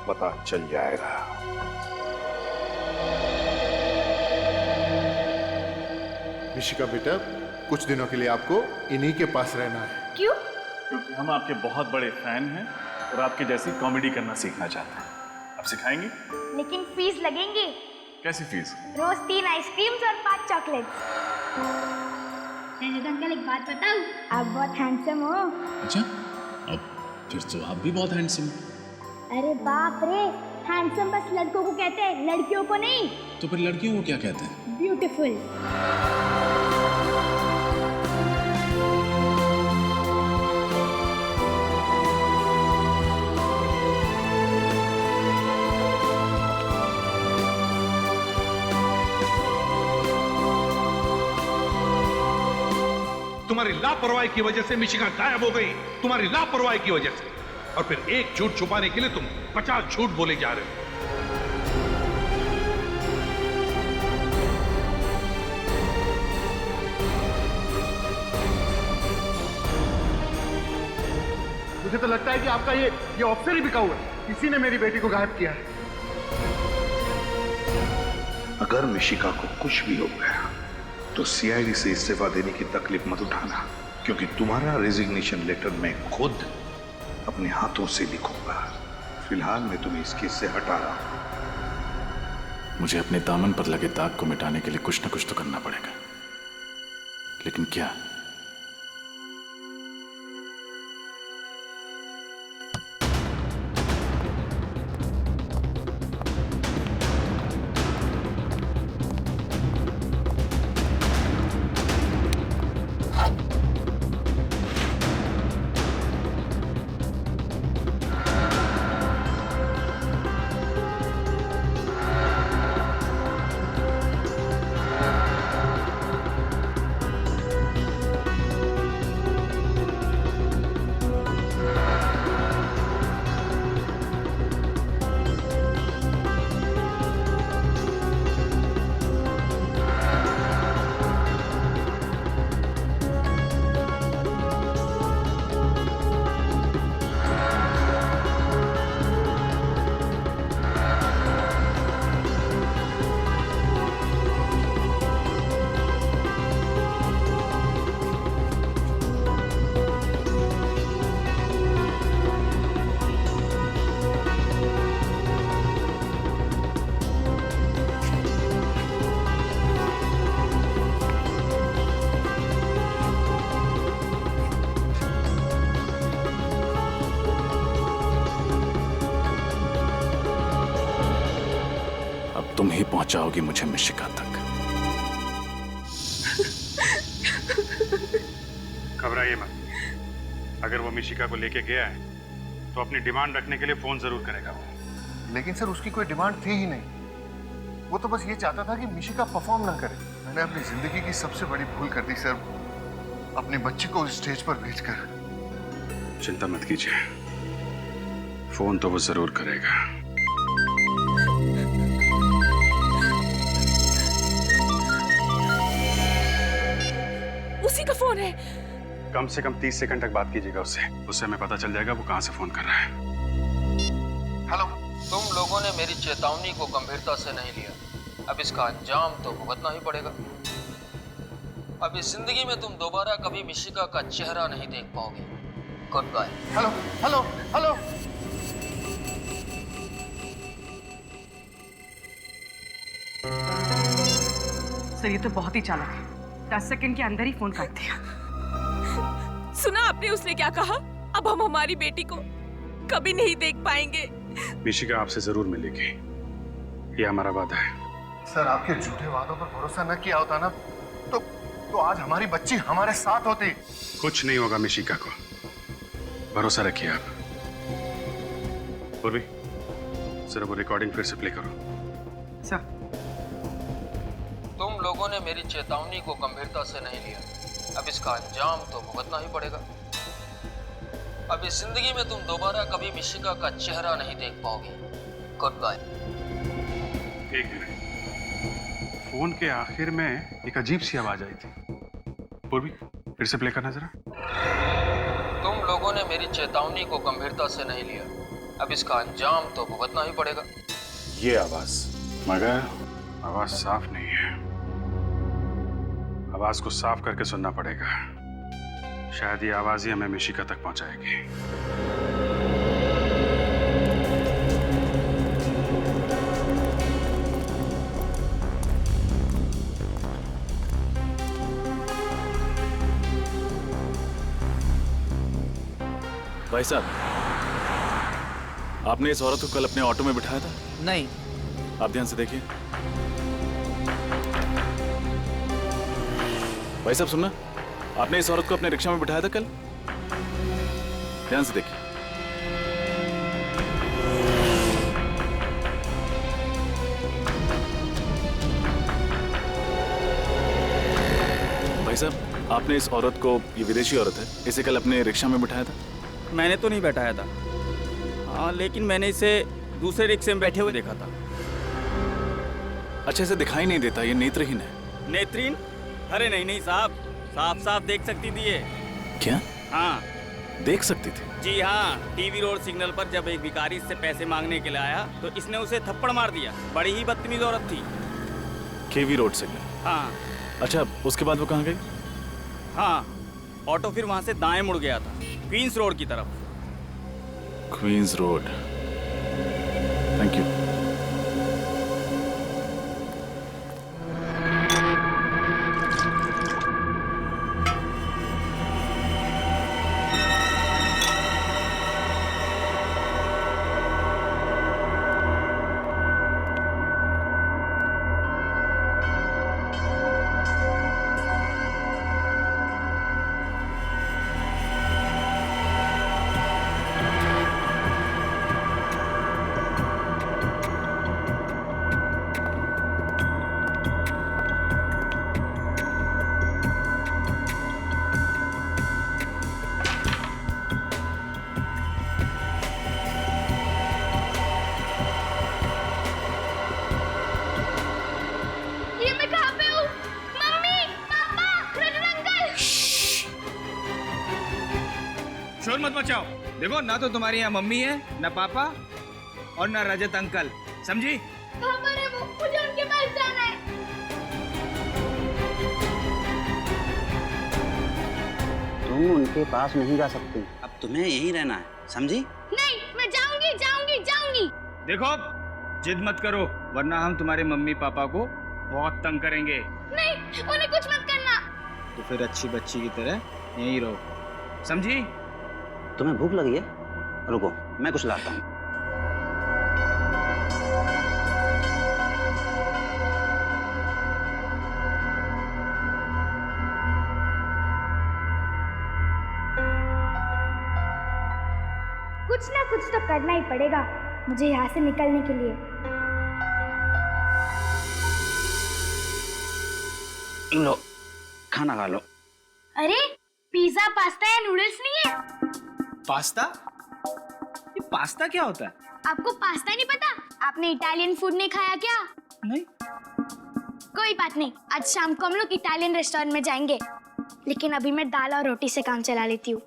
पता चल जाएगा। मिशिका बेटा, कुछ दिनों के लिए आपको इन्हीं के पास रहना है। क्यों? क्योंकि हम आपके बहुत बड़े फैन हैं और आपके जैसी कॉमेडी करना सीखना चाहते हैं। आप सिखाएंगे? लेकिन फीस लगेंगे। कैसी फीस? रोज 3 आइसक्रीम्स और 5 चॉकलेट्स। अंकल, एक बात बताऊं? आप बहुत हैंडसम हो। अच्छा, अब फिर तो आप भी बहुत हैंडसम हो। अरे बाप रे, हैंडसम बस लड़कों को कहते हैं, लड़कियों को नहीं। तो फिर लड़कियों को क्या कहते हैं? ब्यूटीफुल। तुम्हारी लापरवाही की वजह से मिशिका गायब हो गई, तुम्हारी लापरवाही की वजह से। और फिर एक झूठ छुपाने के लिए तुम 50 झूठ बोले जा रहे हो। मुझे तो लगता है कि आपका ये ऑफिसर ही बिका हुआ है। किसी ने मेरी बेटी को गायब किया है। अगर मिशिका को कुछ भी हो गया तो सीआईडी से इस्तीफा देने की तकलीफ मत उठाना, क्योंकि तुम्हारा रेजिग्नेशन लेटर मैं खुद अपने हाथों से लिखूंगा। फिलहाल मैं तुम्हें इस केस से हटा रहा हूं। मुझे अपने दामन पर लगे दाग को मिटाने के लिए कुछ न कुछ तो करना पड़ेगा, लेकिन क्या? पहुंचाओगी मुझे मिशिका तक। घबराइए मत। अगर वो मिशिका को लेके गया है तो अपनी डिमांड रखने के लिए फोन जरूर करेगा वो। लेकिन सर उसकी कोई डिमांड थी ही नहीं। वो तो बस ये चाहता था कि मिशिका परफॉर्म ना करे। मैंने अपनी जिंदगी की सबसे बड़ी भूल कर दी सर, अपने बच्चे को स्टेज पर भेजकर। चिंता मत कीजिए, फोन तो वो जरूर करेगा। उसी का फोन है। कम से कम 30 सेकंड तक बात कीजिएगा उससे हमें पता चल जाएगा वो कहां से फोन कर रहा है। हेलो। तुम लोगों ने मेरी चेतावनी को गंभीरता से नहीं लिया, अब इसका अंजाम तो भुगतना ही पड़ेगा। अब इस जिंदगी में तुम दोबारा कभी मिशिका का चेहरा नहीं देख पाओगे। Goodbye. Hello hello hello. Sir ये तो बहुत ही चालाक है, 10 सेकंड के अंदर ही फोन काट दिया। सुना आपने उसने क्या कहा? अब हम हमारी बेटी को कभी नहीं देख पाएंगे। मिशिका आपसे जरूर मिलेगी, ये हमारा वादा है। सर आपके झूठे वादों पर भरोसा न किया होता ना तो आज हमारी बच्ची हमारे साथ होती। कुछ नहीं होगा मिशिका को, भरोसा रखिए आप। पूर्वी जरा वो रिकॉर्डिंग फिर से प्ले करो। सर तुम लोगों ने मेरी चेतावनी को गंभीरता से नहीं लिया, अब इसका अंजाम तो भुगतना ही पड़ेगा। अब इस जिंदगी में तुम दोबारा कभी मिशिका का चेहरा नहीं देख पाओगे। Goodbye. एक मिनट, फोन के आखिर में एक अजीब सी आवाज आई थी। पूर्वी फिर से प्ले करना जरा। तुम लोगों ने मेरी चेतावनी को गंभीरता से नहीं लिया, अब इसका अंजाम तो भुगतना ही पड़ेगा। ये आवाज, मगर आवाज साफ नहीं है। आवाज को साफ करके सुनना पड़ेगा, शायद ये आवाज ही हमें मिशिका तक पहुंचाएगी। भाई साहब, आपने इस औरत को कल अपने ऑटो में बिठाया था? नहीं। आप ध्यान से देखिए। भाई साहब सुनना, आपने इस औरत को अपने रिक्शा में बिठाया था कल? ध्यान से देखिए। भाई साहब, आपने इस औरत को, ये विदेशी औरत है, इसे कल अपने रिक्शा में बिठाया था? मैंने तो नहीं बैठाया था। हाँ, लेकिन मैंने इसे दूसरे रिक्शे में बैठे हुए देखा था। अच्छा, इसे दिखाई नहीं देता, ये नेत्रहीन है। नेत्रहीन? अरे नहीं नहीं साहब, साफ साफ देख सकती थी ये। क्या? हाँ देख सकती थी? जी हाँ, टीवी रोड सिग्नल पर जब एक भिखारी इससे पैसे मांगने के लिए आया तो इसने उसे थप्पड़ मार दिया। बड़ी ही बदतमीज औरत थी। केवी रोड सिग्नल? हाँ। अच्छा, उसके बाद वो कहाँ गई? हाँ, ऑटो फिर वहाँ से दाएं मुड़ गया था, क्वींस रोड की तरफ। Queens Road. Thank you. शोर मत मचाओ। देखो, ना तो तुम्हारी यहाँ मम्मी है, ना पापा और ना रजत अंकल, समझी? मुझे उनके पास जाना है। तुम उनके पास नहीं जा सकती, अब तुम्हें यहीं रहना है, समझी? नहीं, मैं जाऊंगी जाऊंगी जाऊंगी। देखो, जिद मत करो, वरना हम तुम्हारे मम्मी पापा को बहुत तंग करेंगे। नहीं, उन्हें कुछ मत करना। तो फिर अच्छी बच्ची की तरह यहीं रहो, समझी? तुम्हें भूख लगी है? रुको, मैं कुछ लाता हूँ। कुछ ना कुछ तो करना ही पड़ेगा मुझे यहाँ से निकलने के लिए। लो खाना खा लो। अरे पिज्जा पास्ता या नूडल्स नहीं है? पास्ता? ये पास्ता क्या होता है? आपको पास्ता नहीं पता? आपने इटालियन फूड नहीं खाया क्या? नहीं। कोई बात नहीं, आज शाम को हम लोग इटालियन रेस्टोरेंट में जाएंगे, लेकिन अभी मैं दाल और रोटी से काम चला लेती हूँ।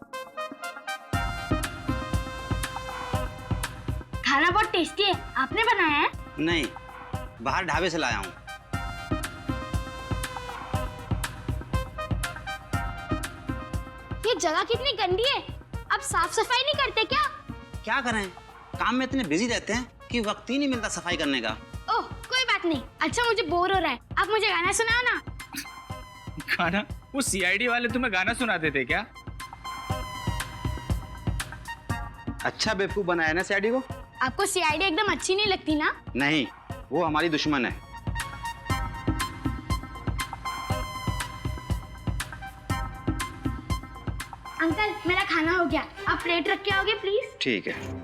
खाना बहुत टेस्टी है, आपने बनाया है? नहीं, बाहर ढाबे से लाया हूँ। ये जगह कितनी गंदी है, आप साफ सफाई नहीं करते क्या? क्या करें, काम में इतने बिजी रहते हैं कि वक्त ही नहीं मिलता सफाई करने का। ओह कोई बात नहीं। अच्छा मुझे बोर हो रहा है, आप मुझे गाना सुनाओ ना। गाना? वो सीआईडी वाले तुम्हें गाना सुनाते थे क्या? अच्छा बेवकूफ बनाया ना सीआईडी को। आपको सीआईडी एकदम अच्छी नहीं लगती ना? नहीं, वो हमारी दुश्मन है। अंकल मेरा खाना हो गया, आप प्लेट रख के आओगे प्लीज? ठीक है।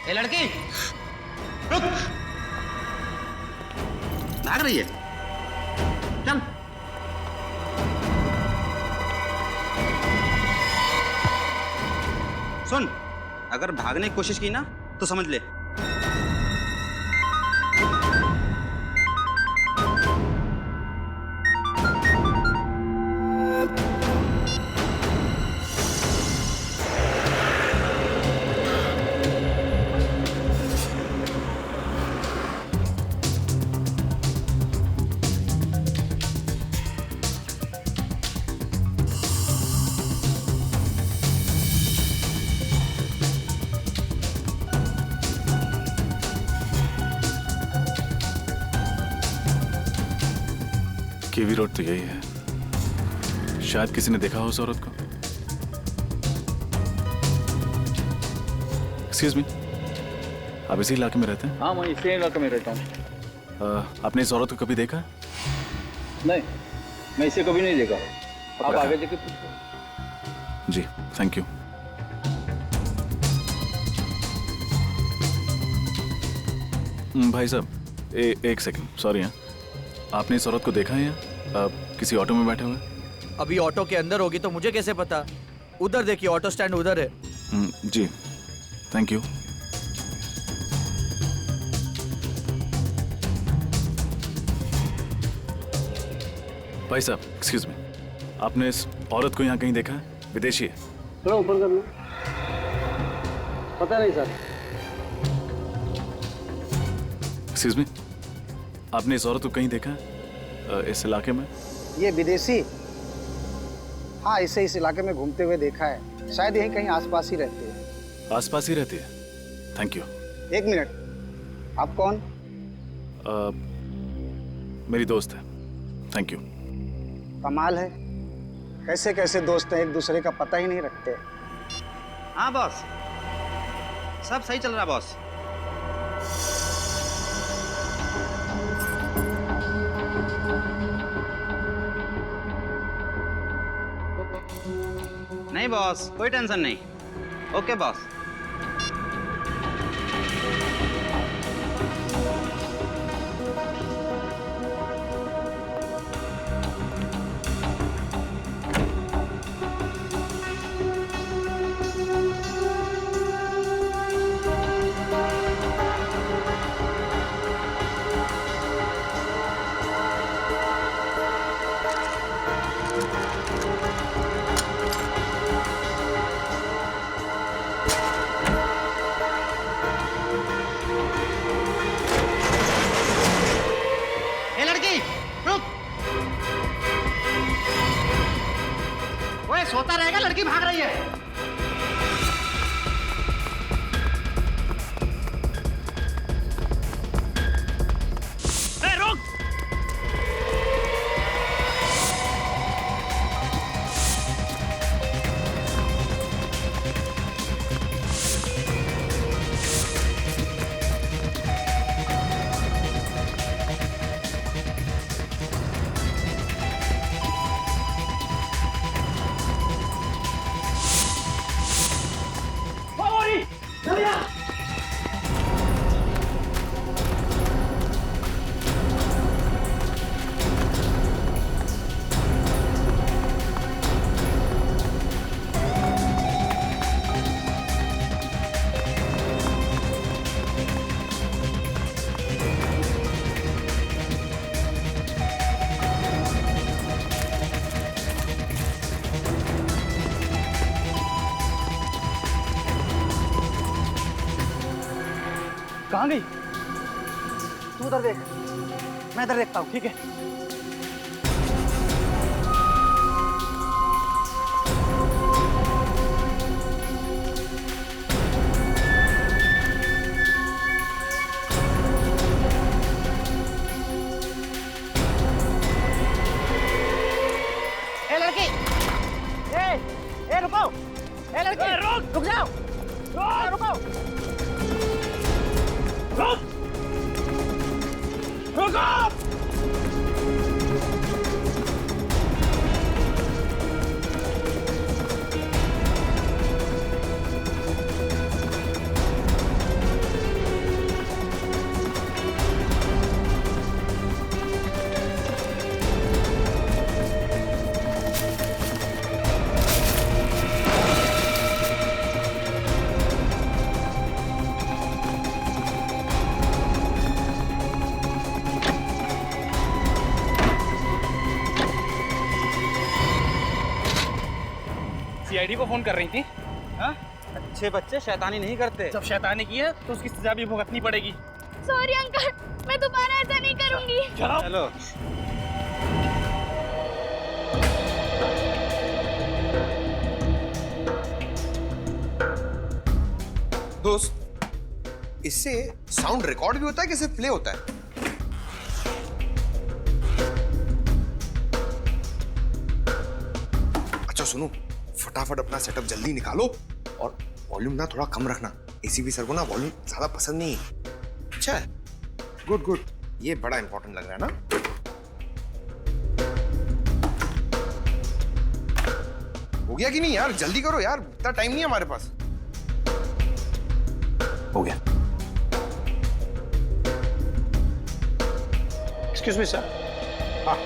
ए लड़की रुक, भाग रही है, चल। सुन, अगर भागने की कोशिश की ना तो समझ ले। केवी रोड तो यही है, शायद किसी ने देखा हो उस औरत को। एक्सक्यूज मी, आप इसी इलाके में रहते हैं? हाँ मैं इसी इलाके में रहता हूँ। आपने इस औरत को कभी देखा है? नहीं, मैं इसे कभी नहीं देखा। आप आगे जाके पूछो। जी थैंक यू। भाई साहब एक सेकंड, सॉरी। हाँ, आपने इस औरत को देखा है या किसी ऑटो में बैठे हुए? अभी ऑटो के अंदर होगी तो मुझे कैसे पता? उधर देखिए, ऑटो स्टैंड उधर है। जी थैंक यू। भाई साहब एक्सक्यूज मी, आपने इस औरत को यहाँ कहीं देखा है? विदेशी है? थोड़ा ऊपर कर लो। पता नहीं सर। एक्सक्यूज मी, आपने इस औरत को कहीं देखा है इस इलाके में? ये विदेशी? हाँ, इसे इस इलाके में घूमते हुए देखा है, शायद यहीं कहीं आसपास ही रहती है। आसपास ही रहती है? Thank you. एक मिनट, आप कौन? मेरी दोस्त है। Thank you. कमाल है, कैसे कैसे दोस्त हैं, एक दूसरे का पता ही नहीं रखते। हाँ बॉस, सब सही चल रहा बॉस। नहीं बॉस, कोई टेंशन नहीं। Okay boss. होता रहेगा, लड़की भाग रही है। रोक! कहाँ गई? तू उधर देख, मैं इधर देखता हूँ, ठीक है? ए लड़की, ए रुको, ए लड़की, रुक जाओ, रुको, रुको! सीआईडी को फोन कर रही थी। हाँ? अच्छे बच्चे शैतानी नहीं करते। जब शैतानी की है तो उसकी सजा भी भुगतनी पड़ेगी। सॉरी अंकल, मैं दोबारा ऐसा नहीं करूंगी। चलो। दोस्त, इससे साउंड रिकॉर्ड भी होता है कि सिर्फ प्ले होता है? अच्छा सुनो, फटाफट अपना सेटअप जल्दी निकालो और वॉल्यूम ना थोड़ा कम रखना। एसीपी सर को ना वॉल्यूम ज्यादा पसंद नहीं है। अच्छा है, गुड गुड, ये बड़ा इंपॉर्टेंट लग रहा है ना। हो गया कि नहीं यार? जल्दी करो यार, इतना टाइम नहीं है हमारे पास। हो गया। Excuse me sir. हाँ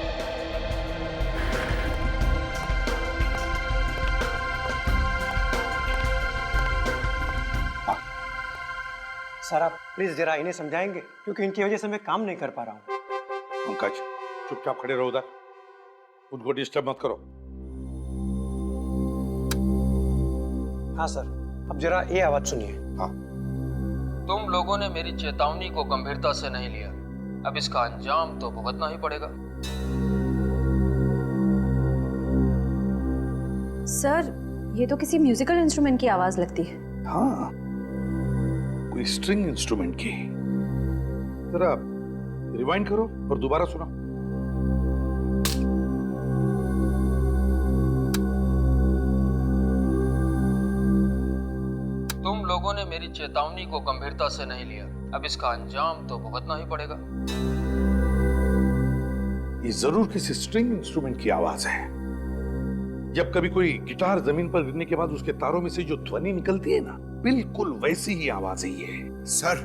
सर आप प्लीज जरा इन्हें समझाएंगे, क्योंकि इनकी वजह से मैं काम नहीं कर पा रहा हूँ। पंकज, चुपचाप खड़े रहो उधर, उनको डिस्टर्ब मत करो। हाँ सर, अब जरा ये आवाज सुनिए। हाँ। तुम लोगों ने मेरी चेतावनी को गंभीरता से नहीं लिया, अब इसका अंजाम तो भुगतना ही पड़ेगा। सर, ये तो किसी म्यूजिकल इंस्ट्रूमेंट की आवाज लगती है। हाँ, कोई स्ट्रिंग इंस्ट्रूमेंट की। जरा रिवाइंड करो और दोबारा सुना। तुम लोगों ने मेरी चेतावनी को गंभीरता से नहीं लिया, अब इसका अंजाम तो भुगतना ही पड़ेगा। ये जरूर किसी स्ट्रिंग इंस्ट्रूमेंट की आवाज है। जब कभी कोई गिटार जमीन पर गिरने के बाद उसके तारों में से जो ध्वनि निकलती है ना, बिल्कुल वैसी ही आवाज है ये। सर,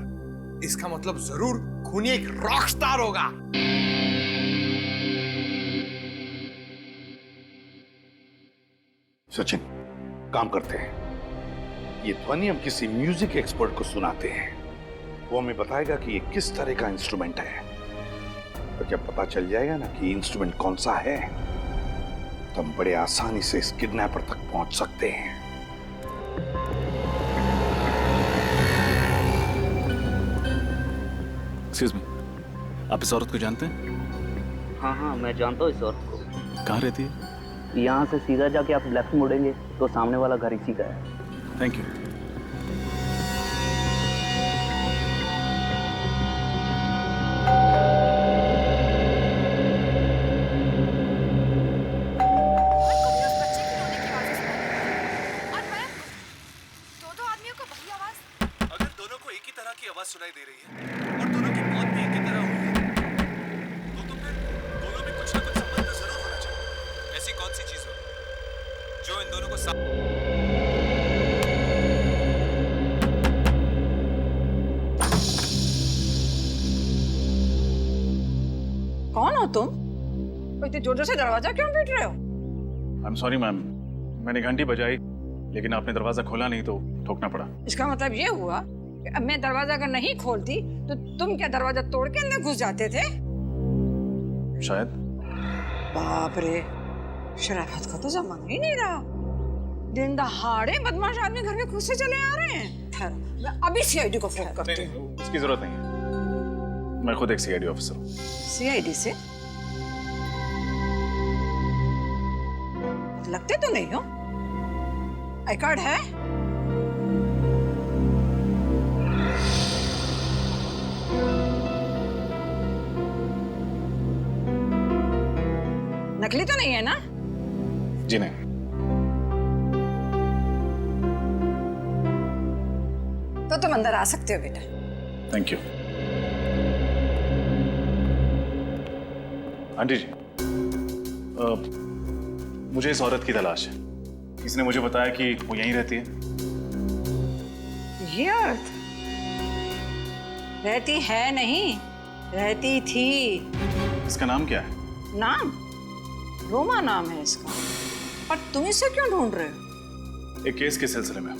इसका मतलब जरूर खूनी एक रॉक स्टार होगा। सचिन, काम करते हैं, ये ध्वनि हम किसी म्यूजिक एक्सपर्ट को सुनाते हैं। वो हमें बताएगा कि ये किस तरह का इंस्ट्रूमेंट है। तो जब पता चल जाएगा ना कि इंस्ट्रूमेंट कौन सा है, तो हम बड़े आसानी से इस किडनैपर तक पहुंच सकते हैं। एक्सक्यूज मी, आप इस औरत को जानते हैं? हाँ हाँ, मैं जानता हूँ इस औरत को। कहाँ रहती है? यहाँ से सीधा जाके आप लेफ्ट मुड़ेंगे तो सामने वाला घर इसी का है। Thank you. अगर दोनों को एक ही तरह की आवाज सुनाई दे रही है और दोनों की मौत भी एक ही तरह हुई है तो फिर दोनों में कुछ ना कुछ संबंध तो जरूर होना चाहिए। ऐसी कौन सी चीज हो जो इन दोनों को कौन हो तुम? इतने जोर जोर से दरवाजा क्यों पीट रहे हो? आई एम सॉरी मैम, मैंने घंटी बजाई लेकिन आपने दरवाजा खोला नहीं तो ठोकना पड़ा। इसका मतलब ये हुआ कि अब मैं दरवाजा अगर नहीं खोलती तो तुम क्या दरवाजा तोड़ के अंदर घुस जाते थे? शायद। बाप रे, शराफत का तो जमाना ही नहीं रहा। दिन दहाड़े बदमाश आदमी घर में खुद से चले आ रहे हैं। ठहरो, मैं अभी सीआईडी को फोन करती हूँ। उसकी जरूरत नहीं है, मैं खुद एक सीआईडी ऑफिसर हूँ। सीआईडी से? लगते तो नहीं हो। आई कार्ड है? नकली तो नहीं है ना? जी नहीं। तो तुम अंदर आ सकते हो बेटा। Thank you. आंटी जी, मुझे इस औरत की तलाश है। इसने मुझे बताया कि वो यहीं रहती है। ये औरत रहती है नहीं, रहती थी। इसका नाम क्या है? नाम? रोमा नाम है इसका। पर तुम इसे क्यों ढूंढ रहे हो? एक केस के सिलसिले में।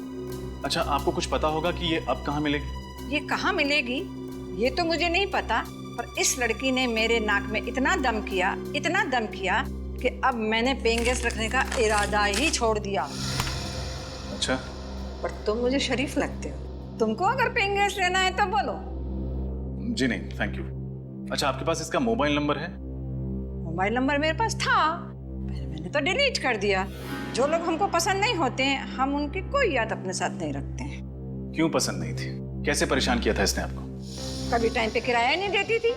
अच्छा, आपको कुछ पता होगा कि ये अब कहाँ मिलेगी? ये कहाँ मिलेगी ये तो मुझे नहीं पता, पर इस लड़की ने मेरे नाक में इतना दम किया कि अब मैंने पेइंग गेस्ट रखने का इरादा ही छोड़ दिया। अच्छा। पर तुम मुझे शरीफ लगते हो। तुमको अगर पेइंग गेस्ट लेना है तो बोलो। जी नहीं, थैंक यू। अच्छा, आपके पास इसका मोबाइल नंबर है? मोबाइल नंबर मेरे पास था, पहले मैंने तो डिलीट कर दिया। जो लोग हमको पसंद नहीं होते हैं, हम उनकी कोई याद अपने साथ नहीं रखते हैं। क्यों पसंद नहीं थी? कैसे परेशान किया था इसने आपको? कभी टाइम पे किराया नहीं देती थी,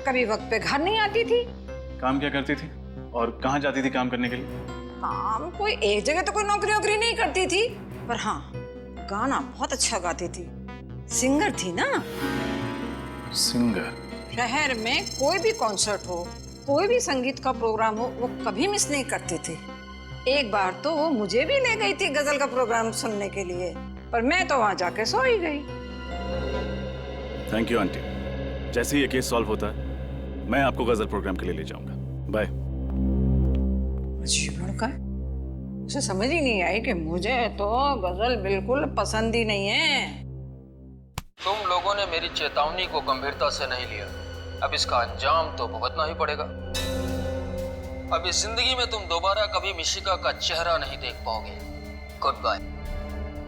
कभी वक्त पे घर नहीं आती थी। काम क्या करती थी और कहाँ जाती थी काम करने के लिए? काम कोई एक जगह तो कोई नौकरी नहीं करती थी, पर हाँ गाना बहुत अच्छा गाती थी। सिंगर थी ना। सिंगर? शहर में कोई भी कॉन्सर्ट हो, कोई भी संगीत का प्रोग्राम हो, वो कभी मिस नहीं करती थी। एक बार तो वो मुझे भी ले गई थी गजल का प्रोग्राम सुनने के लिए, पर मैं तो वहां जाके सो ही गई। Thank you aunty. जैसे ही ये केस सॉल्व होता है मैं आपको गजल प्रोग्राम के लिए ले जाऊंगा। बाय। अजीब लड़का है, उसे समझ ही नहीं आई कि मुझे तो गजल बिल्कुल पसंद ही नहीं है। तुम लोगों ने मेरी चेतावनी को गंभीरता से नहीं लिया, अब इसका अंजाम तो भुगतना ही पड़ेगा। अब इस जिंदगी में तुम दोबारा कभी मिशिका का चेहरा नहीं देख पाओगे। Goodbye.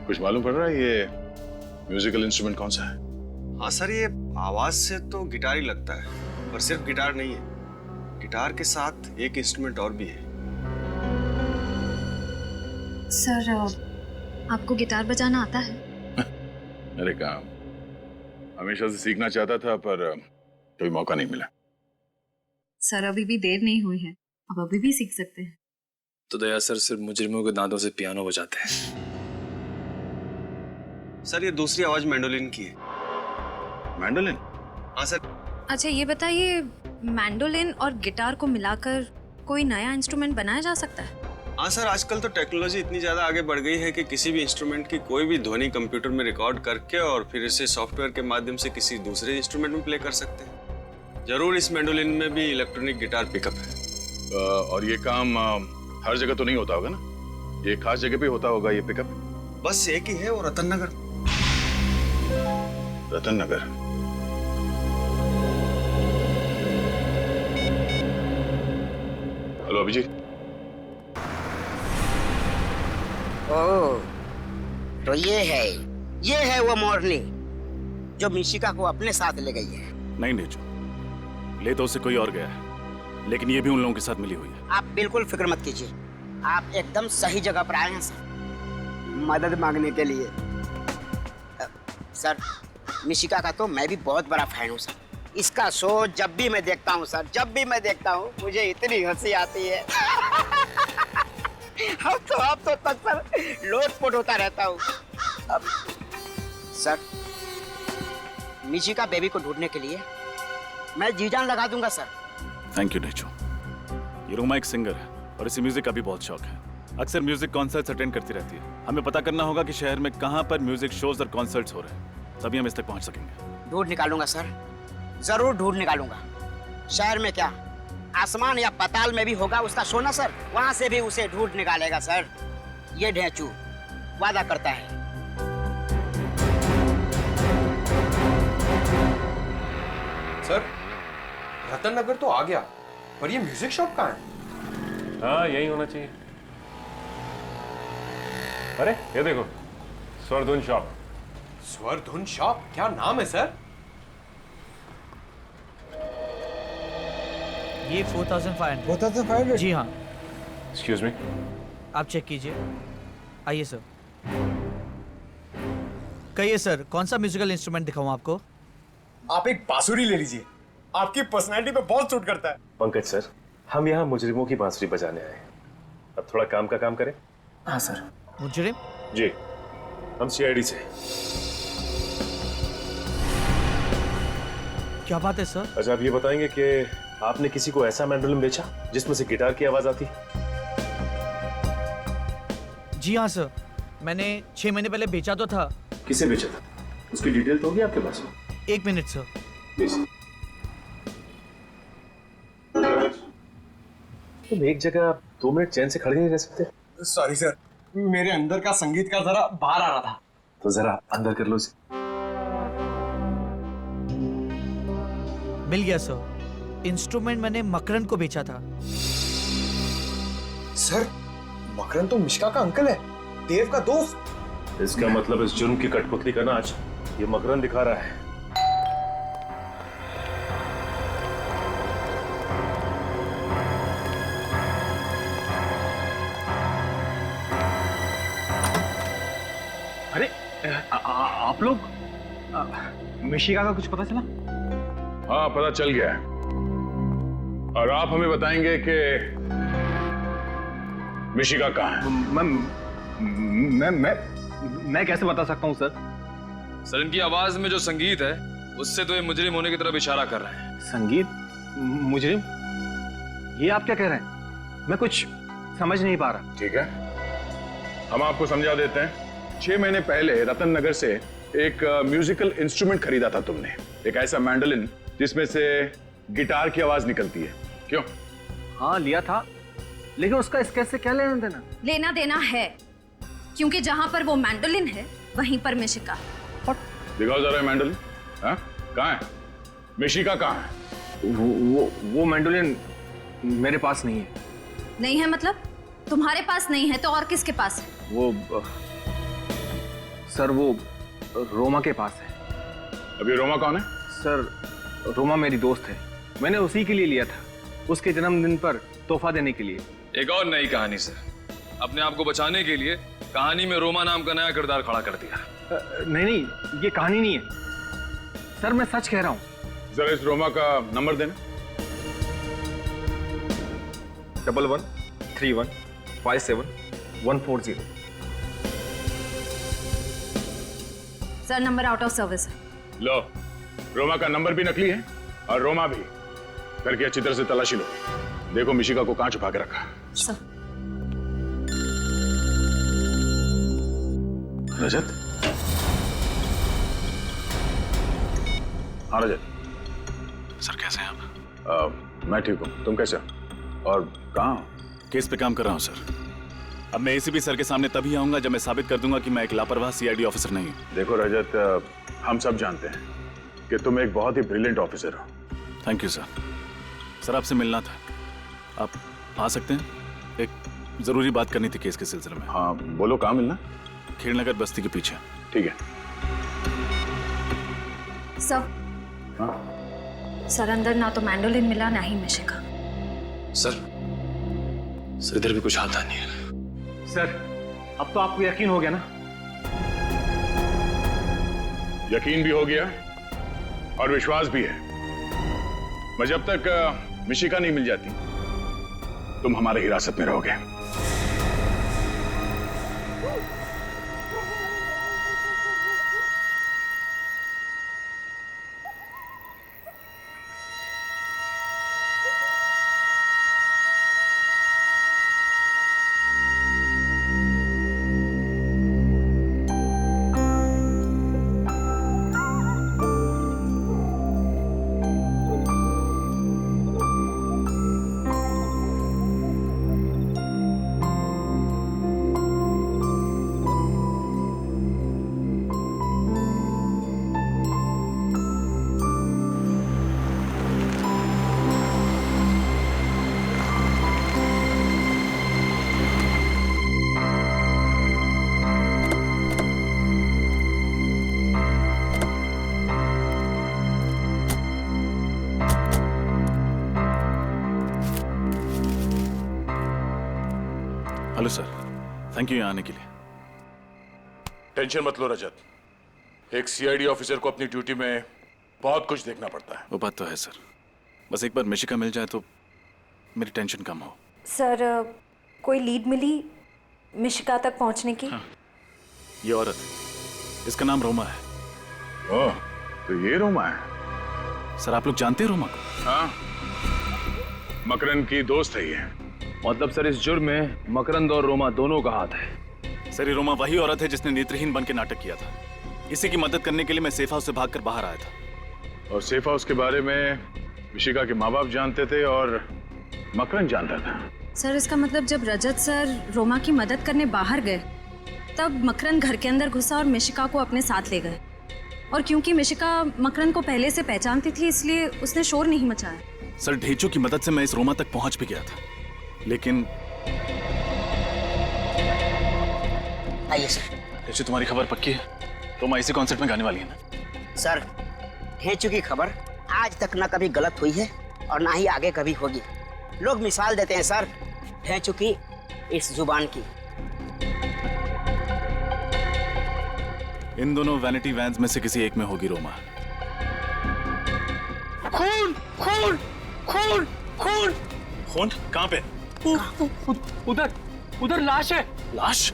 कुछ मालूम पड़ रहा है ये म्यूजिकल इंस्ट्रूमेंट कौन सा है? हाँ सर, ये आवाज से तो गिटार ही लगता है, पर सिर्फ गिटार नहीं है। गिटार के साथ एक इंस्ट्रूमेंट और भी है। सर, आपको गिटार बजाना आता है? अरे काम हमेशा से सीखना चाहता था पर कोई मौका नहीं मिला। सर, अभी भी देर नहीं हुई है, अब अभी भी सीख सकते हैं। तो दया सर सिर्फ मुजरिमों के दांतों से पियानो बजाते हैं। सर, ये दूसरी आवाज मैंडोलिन की है। मैंडोलिन? हाँ सर। अच्छा, ये बताइए, मैंडोलिन और गिटार को मिलाकर कोई नया इंस्ट्रूमेंट बनाया जा सकता है? हाँ सर, आजकल तो टेक्नोलॉजी इतनी ज्यादा आगे बढ़ गई है कि किसी भी इंस्ट्रूमेंट की कोई भी ध्वनि कंप्यूटर में रिकॉर्ड करके और फिर इसे सॉफ्टवेयर के माध्यम से किसी दूसरे इंस्ट्रूमेंट में प्ले कर सकते हैं। जरूर इस मैंडोलिन में भी इलेक्ट्रॉनिक गिटार पिकअप है। और ये काम हर जगह तो नहीं होता होगा ना? ये खास जगह पे होता होगा ये पिकअप? बस एक ही है, वो रतन नगर। रतन नगर? हेलो अभिजीत। ओह, तो ये है वो मोरनी जो मिशिका को अपने साथ ले गई है। नहीं नेचू, ले तो उसे कोई और गया है। लेकिन ये भी उन लोगों के साथ मिली हुई है। आप बिल्कुल फिक्र मत कीजिए, आप एकदम सही जगह पर आए हैं सर, मदद मांगने के लिए। सर, मिशिका का तो मैं भी बहुत बड़ा फैन हूँ सर। इसका शो जब भी मैं देखता हूँ सर, जब भी मैं देखता हूँ मुझे इतनी हंसी आती है। अब तो तक सर लोटपोट होता रहता हूँ। अब सर, मिशिका बेबी को ढूंढने के लिए मैं जी जान लगा दूंगा सर। Thank you नेचो। ये रोमा एक सिंगर है और इसे म्यूजिक का भी बहुत शौक है। अक्सर म्यूजिक कॉन्सर्ट्स अटेंड करती रहती है। हमें पता करना होगा कि शहर में कहाँ पर म्यूजिक शोज और कॉन्सर्ट्स हो रहे हैं, तभी हम इस तक पहुँच सकेंगे। ढूंढ निकालूंगा सर, जरूर ढूंढ निकालूंगा। शहर में क्या, आसमान या पाताल में भी होगा उसका शो ना सर, वहां से भी उसे ढूंढ निकालेगा सर। ये ढेंचू वादा करता है। सर, रतन नगर तो आ गया, पर ये म्यूजिक शॉप कहाँ है? हाँ, यही होना चाहिए। अरे ये देखो, स्वरधुन शॉप। स्वरधुन शॉप? क्या नाम है सर? ये 4500। 4500? जी हाँ। एक्सक्यूज मी, आप चेक कीजिए। आइए सर। कहिए सर, कौन सा म्यूजिकल इंस्ट्रूमेंट दिखाऊं आपको? आप एक बांसुरी ले लीजिए, आपकी पर्सनैलिटी पे बहुत सूट करता है। पंकज सर, हम यहाँ मुजरिमों की बांसुरी बजाने आए हैं। अब थोड़ा काम का काम करें। हाँ सर। मुजरिम? जी, हम सीआईडी से। क्या बात है सर? अच्छा, आप ये बताएंगे कि आपने किसी को ऐसा मैंडोलिन बेचा जिसमें से गिटार की आवाज आती? जी हाँ सर, मैंने 6 महीने पहले बेचा तो था। किसे बेचा था? उसकी डिटेल तो होगी आपके पास? 1 मिनट सर। प्लीज। तुम एक जगह 2 मिनट चैन से खड़े नहीं रह सकते? सॉरी सर, मेरे अंदर का संगीत का जरा बाहर आ रहा था। तो जरा अंदर कर लो इसे। मिल गया सर। इंस्ट्रूमेंट मैंने मकरन को बेचा था। सर, मकरन तो मिशिका का अंकल है, देव का दोस्त। इसका मतलब इस जुर्म की कठपुतली का नाच ये मकरन दिखा रहा है। अरे आप लोग मिशिका का कुछ पता चला? हाँ, पता चल गया है। और आप हमें बताएंगे कि मिशिका कहाँ है? मैं कैसे बता सकता हूँ सर? सर, इनकी आवाज में जो संगीत है उससे तो ये मुजरिम होने की तरफ इशारा कर रहे हैं। संगीत? मुजरिम? ये आप क्या कह रहे हैं? मैं कुछ समझ नहीं पा रहा। ठीक है, हम आपको समझा देते हैं। 6 महीने पहले रतन नगर से एक म्यूजिकल इंस्ट्रूमेंट खरीदा था तुमने, एक ऐसा मैंडोलिन जिसमें से गिटार की आवाज निकलती है। क्यों? हाँ, लिया था, लेकिन उसका इस केस से क्या लेना देना? लेना देना है, क्योंकि जहां पर वो मैंडोलिन है वहीं पर मिशिका। दिखाओ जरा मैंडोलिन। हाँ, कहाँ है? मिशिका कहाँ है? वो मैंडोलिन मेरे पास नहीं है। नहीं है मतलब? तुम्हारे पास नहीं है तो और किसके पास है? वो सर, वो रोमा के पास है। अभी रोमा कौन है? सर, रोमा मेरी दोस्त है, मैंने उसी के लिए लिया था, उसके जन्मदिन पर तोहफा देने के लिए। एक और नई कहानी सर, अपने आप को बचाने के लिए कहानी में रोमा नाम का नया किरदार खड़ा कर दिया। नहीं, ये कहानी नहीं है सर, मैं सच कह रहा हूँ। जरा इस रोमा का नंबर देना। 113157 sir, number out of service है। लो, रोमा का नंबर भी नकली है और रोमा भी। करके अच्छी तरह से तलाशी लो, देखो मिशिका को कहां छुपा के रखा। सर। रजत? हाँ रजत। सर, कैसे हैं आप? मैं ठीक हूँ, तुम कैसे हो? और कहाँ हो? केस पे काम कर रहा हूँ सर। अब मैं एसीपी सर के सामने तभी आऊंगा जब मैं साबित कर दूंगा कि मैं एक लापरवाह सीआईडी ऑफिसर नहीं हूँ। देखो रजत, हम सब जानते हैं कि तुम एक बहुत ही ब्रिलियंट ऑफिसर हो। Thank you sir. सर, आपसे मिलना था, आप आ सकते हैं? एक जरूरी बात करनी थी केस के सिलसिले में। हाँ बोलो, कहाँ मिलना? खेड़नगर बस्ती के पीछे। ठीक है। सर, सर अंदर ना तो मैंडोलिन मिला ना ही मिशिका। सर इधर भी कुछ आता नहीं है। सर अब तो आपको यकीन हो गया ना? यकीन भी हो गया और विश्वास भी है। मैं जब तक मिशिका नहीं मिल जाती तुम हमारे हिरासत में रहोगे। हेलो सर, थैंक यू यहाँ आने के लिए। टेंशन मत लो रजत, एक सीआईडी ऑफिसर को अपनी ड्यूटी में बहुत कुछ देखना पड़ता है। वो बात तो है सर, बस एक बार मिशिका मिल जाए तो मेरी टेंशन कम हो। सर कोई लीड मिली मिशिका तक पहुंचने की? हाँ, ये औरत, इसका नाम रोमा है। ओह, तो ये रोमा है? सर आप लोग जानते हैं रोमा को? हाँ, मकरन की दोस्त है ये। मतलब सर इस जुर्म में मकरंद और रोमा दोनों का हाथ है। सर ये रोमा वही औरत है जिसने नेत्रहीन बन के नाटक किया था। इसी की मदद करने के लिए मैं सेफ हाउस से भागकर बाहर आया था। और सेफ हाउस के बारे में मिशिका के माँ बाप जानते थे और मकरन जानता था। सर इसका मतलब जब रजत सर रोमा की मदद करने बाहर गए तब मकरन घर के अंदर घुसा और मिशिका को अपने साथ ले गए। और क्योंकि मिशिका मकरन को पहले से पहचानती थी इसलिए उसने शोर नहीं मचाया। सर ढेंचू की मदद से मैं इस रोमा तक पहुंच भी गया था, लेकिन आइए सर। ढेंचू तुम्हारी खबर पक्की है? रोमा इसी कॉन्सर्ट में गाने वाली है ना? सर ढेंचू की खबर आज तक ना कभी गलत हुई है और ना ही आगे कभी होगी। लोग मिसाल देते हैं सर ढेंचू की इस जुबान की। इन दोनों वैनिटी वैन्स में से किसी एक में होगी रोमा। खून खून खून खून खून कहाँ पे? उधर उधर लाश है। लाश?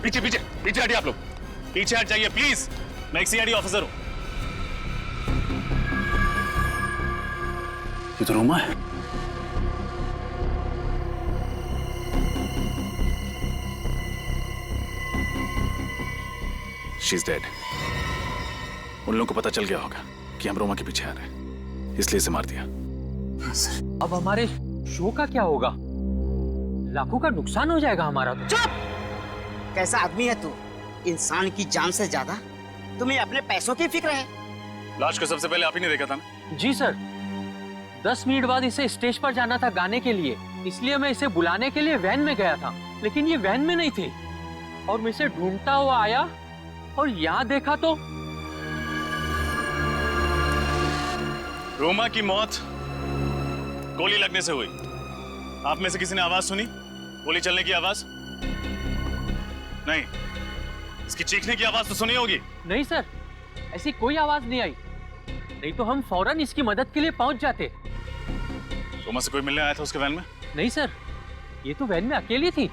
पीछे पीछे पीछे हटिए आप लोग, पीछे हट जाइए प्लीज, मैं एक सीआईडी ऑफिसर हूं। ये तो रोमा है। She is dead. उन लोगों को पता चल गया होगा कि हम रोमा के पीछे आ रहे हैं, इसलिए इसे मार दिया। अब हमारे शो का क्या होगा? लाखों का नुकसान हो जाएगा हमारा तो। चुप! कैसा आदमी है तू? इंसान की जान से ज्यादा तुम्हें अपने पैसों की फिक्र है। लाश को सबसे पहले आप ही ने देखा था ना? जी सर, 10 मिनट बाद इसे स्टेज पर जाना था गाने के लिए, इसलिए मैं इसे बुलाने के लिए वैन में गया था, लेकिन ये वैन में नहीं थी और मैं इसे ढूंढता हुआ आया और यहाँ देखा तो रोमा की मौत गोली लगने से हुई। आप में से किसी ने आवाज सुनी? गोली चलने की आवाज? नहीं। इसकी चीखने की आवाज तो सुनी होगी? नहीं सर, ऐसी कोई आवाज नहीं आई, नहीं तो हम फौरन इसकी मदद के लिए पहुंच जाते। रोमा से कोई मिलने आया था उसके वैन में? नहीं सर, ये तो वैन में अकेली थी।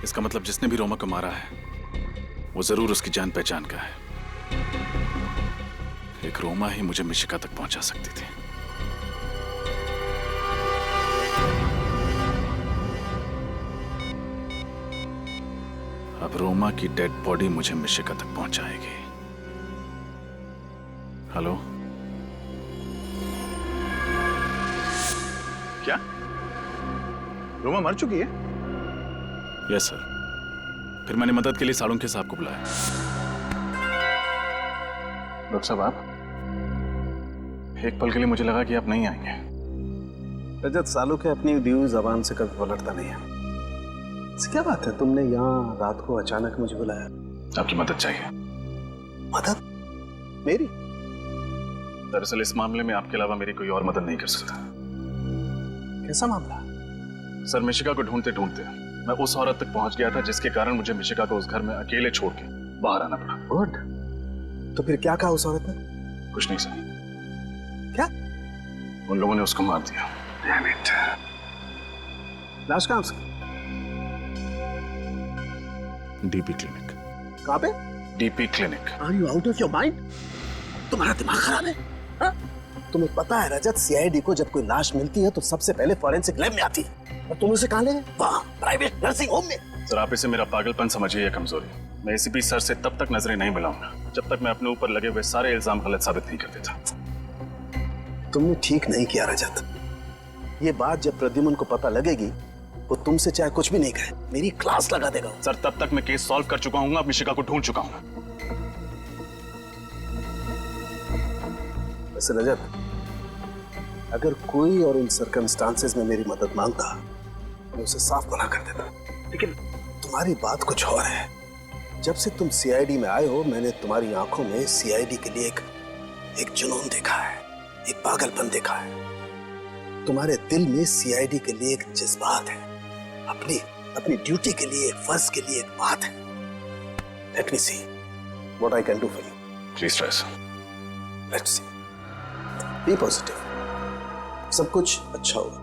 इसका मतलब जिसने भी रोमा को मारा है वो जरूर उसकी जान पहचान का है। एक रोमा ही मुझे मिशिका तक पहुंचा सकती थी। अब रोमा की डेड बॉडी मुझे मिशिका तक पहुंचाएगी। हेलो? क्या रोमा मर चुकी है? Yes sir. फिर मैंने मदद के लिए सालुंखे साहब को बुलाया। डॉक्टर साहब आप? एक पल के लिए मुझे लगा कि आप नहीं आएंगे। रजत सालुंखे अपनी दी हुई जबान से कभी पलटता नहीं है। क्या बात है, तुमने यहाँ रात को अचानक मुझे बुलाया? आपकी मदद चाहिए। मदद? मेरी? दरअसल इस मामले में आपके अलावा मेरी कोई और मदद नहीं कर सकता। कैसा मामला? सर, मिशिका को ढूंढते ढूंढते मैं उस औरत तक पहुंच गया था जिसके कारण मुझे मिशिका को उस घर में अकेले छोड़ के बाहर आना पड़ा। गुड। तो फिर क्या कहा उस औरत ने? कुछ नहीं सर। क्या? उन लोगों ने उसको मार दिया। Damn it. लाश कहाँ उसकी? DP clinic. कहाँ पे? DP clinic. Are you out of your mind? तुम्हारा दिमाग खराब है? हाँ? तुम्हें पता है रजत, सीआईडी को जब कोई लाश मिलती है तो सबसे पहले फॉरेंसिक लैब में आती है, और तुम उसे कहाँ ले गए? वहाँ प्राइवेट नर्सिंग होम में। सर, आप इसे मेरा पागलपन समझिए या कमजोरी। मैं एसीपी सर से तब तक नजरें नहीं मिलाऊंगा जब तक मैं अपने ऊपर लगे हुए सारे इल्जाम गलत साबित नहीं कर देता। तुमने ठीक नहीं किया रजत। ये बात जब प्रद्युमन को पता लगेगी वो तुमसे चाहे कुछ भी नहीं कहे, मेरी क्लास लगा देगा। सर, तब तक मैं केस सॉल्व कर चुका हूँ, अब मिशिका को ढूंढ चुका हूँ। वैसे रजत, अगर कोई और इन सर्कमस्टांसेस में मेरी मदद मांगता मैं उसे साफ मना कर देता, लेकिन तुम्हारी बात कुछ और है। जब से तुम सीआईडी में आए हो मैंने तुम्हारी आंखों में सीआईडी के लिए एक जुनून देखा है, एक पागलपन देखा है। तुम्हारे दिल में सीआईडी के लिए एक जज्बात है, अपनी ड्यूटी के लिए, फर्ज के लिए एक बात है। Let me see what I can do for you. Please try sir. Let's see. Be positive, सब कुछ अच्छा होगा।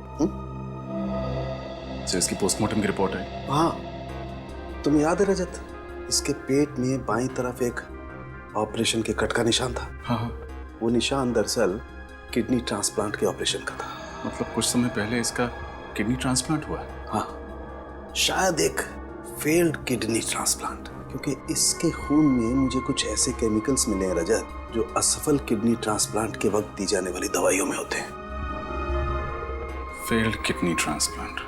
सर, इसकी पोस्टमार्टम की रिपोर्ट है। हाँ, तुम्हें याद है रजत, इसके पेट में बाईं तरफ एक ऑपरेशन के कट का निशान था। हाँ। वो निशान दरअसल किडनी ट्रांसप्लांट के ऑपरेशन का था। मतलब कुछ समय पहले इसका किडनी ट्रांसप्लांट हुआ है? हाँ, शायद एक फेल्ड किडनी ट्रांसप्लांट, क्योंकि इसके खून में मुझे कुछ ऐसे केमिकल्स मिले हैं रजत जो असफल किडनी ट्रांसप्लांट के वक्त दी जाने वाली दवाइयों में होते हैं। Failed kidney transplant.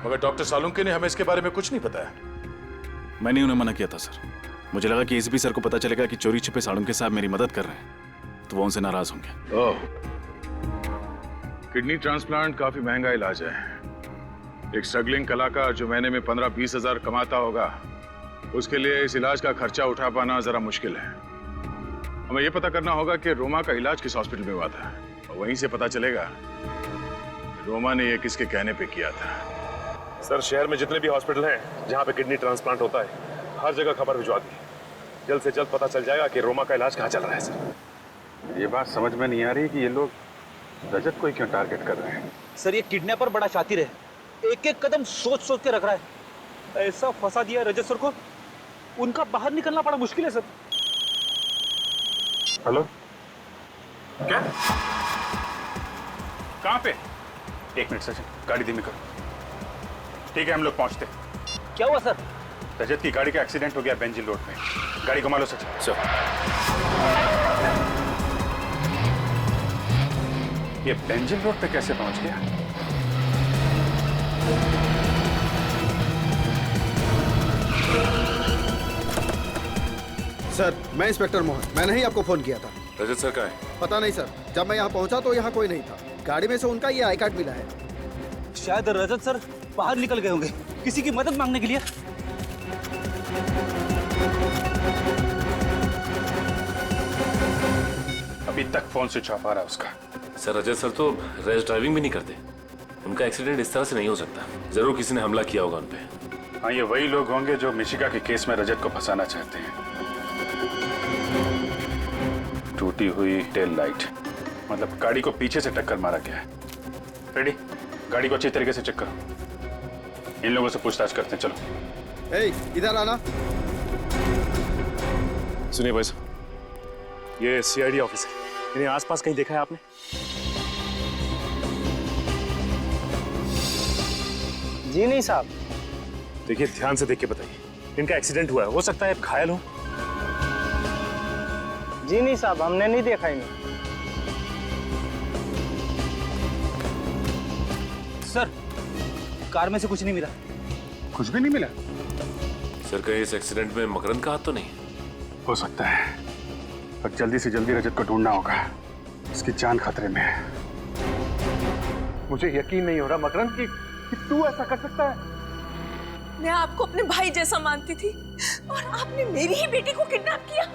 मगर डॉक्टर सालुंके ने हमें इसके बारे में कुछ नहीं बताया। मैंने उन्हें मना किया था सर। मुझे लगा कि एसीपी सर को पता चलेगा कि चोरी छिपे सालुंके साहब मेरी मदद कर रहे हैं तो वो उनसे नाराज होंगे। ओह, किडनी ट्रांसप्लांट काफी महंगा इलाज है। एक स्ट्रगलिंग कलाकार जो महीने में 15-20 हजार कमाता होगा, उसके लिए इस इलाज का खर्चा उठा पाना जरा मुश्किल है। हमें यह पता करना होगा कि रोमा का इलाज किस हॉस्पिटल में हुआ था, और वहीं से पता चलेगा कि रोमा ने यह किसके कहने पे किया था। सर, शहर में जितने भी हॉस्पिटल हैं जहां पे किडनी ट्रांसप्लांट होता है, हर जगह खबर भिजवा दी। जल्द से जल्द पता चल जाएगा कि रोमा का इलाज कहाँ चल रहा है। सर, ये बात समझ में नहीं आ रही कि ये लोग रजत को ही क्यों टारगेट कर रहे हैं। सर, ये किडनैपर बड़ा शातिर है, एक एक कदम सोच सोच के रख रहा है। ऐसा फंसा दिया रजत सर को, उनका बाहर निकलना बड़ा मुश्किल है सर। हेलो, क्या? कहाँ पे? एक मिनट सचिन, गाड़ी धीमी करो। ठीक है, हम लोग पहुंचते। क्या हुआ सर? रजत की गाड़ी का एक्सीडेंट हो गया बेंजिल रोड पे। गाड़ी घुमा लो सचिन। सर, ये बेंजिल रोड पे कैसे पहुंच गया? सर, मैं इंस्पेक्टर मोहन, मैंने ही आपको फोन किया था। रजत सर कहाँ है? पता नहीं सर, जब मैं यहाँ पहुंचा तो यहाँ कोई नहीं था। गाड़ी में से उनका ये आई कार्ड मिला है। शायद रजत सर बाहर निकल गए होंगे किसी की मदद मांगने के लिए। अभी तक फोन स्विच ऑफ आ रहा है उसका। सर, रजत सर तो रेस ड्राइविंग भी नहीं करते। उनका एक्सीडेंट इस तरह से नहीं हो सकता। जरूर किसी ने हमला किया होगा उनपे। हाँ, ये वही लोग होंगे जो मिशिका के केस में रजत को फंसाना चाहते हैं। टूटी हुई टेल लाइट, मतलब गाड़ी को पीछे से टक्कर मारा गया है। रेडी, गाड़ी को अच्छी तरीके से चेक करो। इन लोगों से पूछताछ करते हैं। चलो। ए, इधर आना। सुनिए भाई साहब, ये सीआईडी ऑफिस है। इन्हें आसपास कहीं देखा है आपने? जी नहीं साहब। देखिए, ध्यान से देख के बताइए। इनका एक्सीडेंट हुआ है, हो सकता है आप घायल हो। जी नहीं साहब, हमने नहीं देखा इन्हें। सर, कार में से कुछ नहीं मिला। कुछ भी नहीं मिला? सर, कहीं इस एक्सीडेंट में मकरंद का हाथ तो नहीं? हो सकता है, पर जल्दी से जल्दी रजत को ढूंढना होगा। इसकी जान खतरे में है। मुझे यकीन नहीं हो रहा मकरंद कि तू ऐसा कर सकता है। मैं आपको अपने भाई जैसा मानती थी और आपने मेरी ही बेटी को किडनैप किया।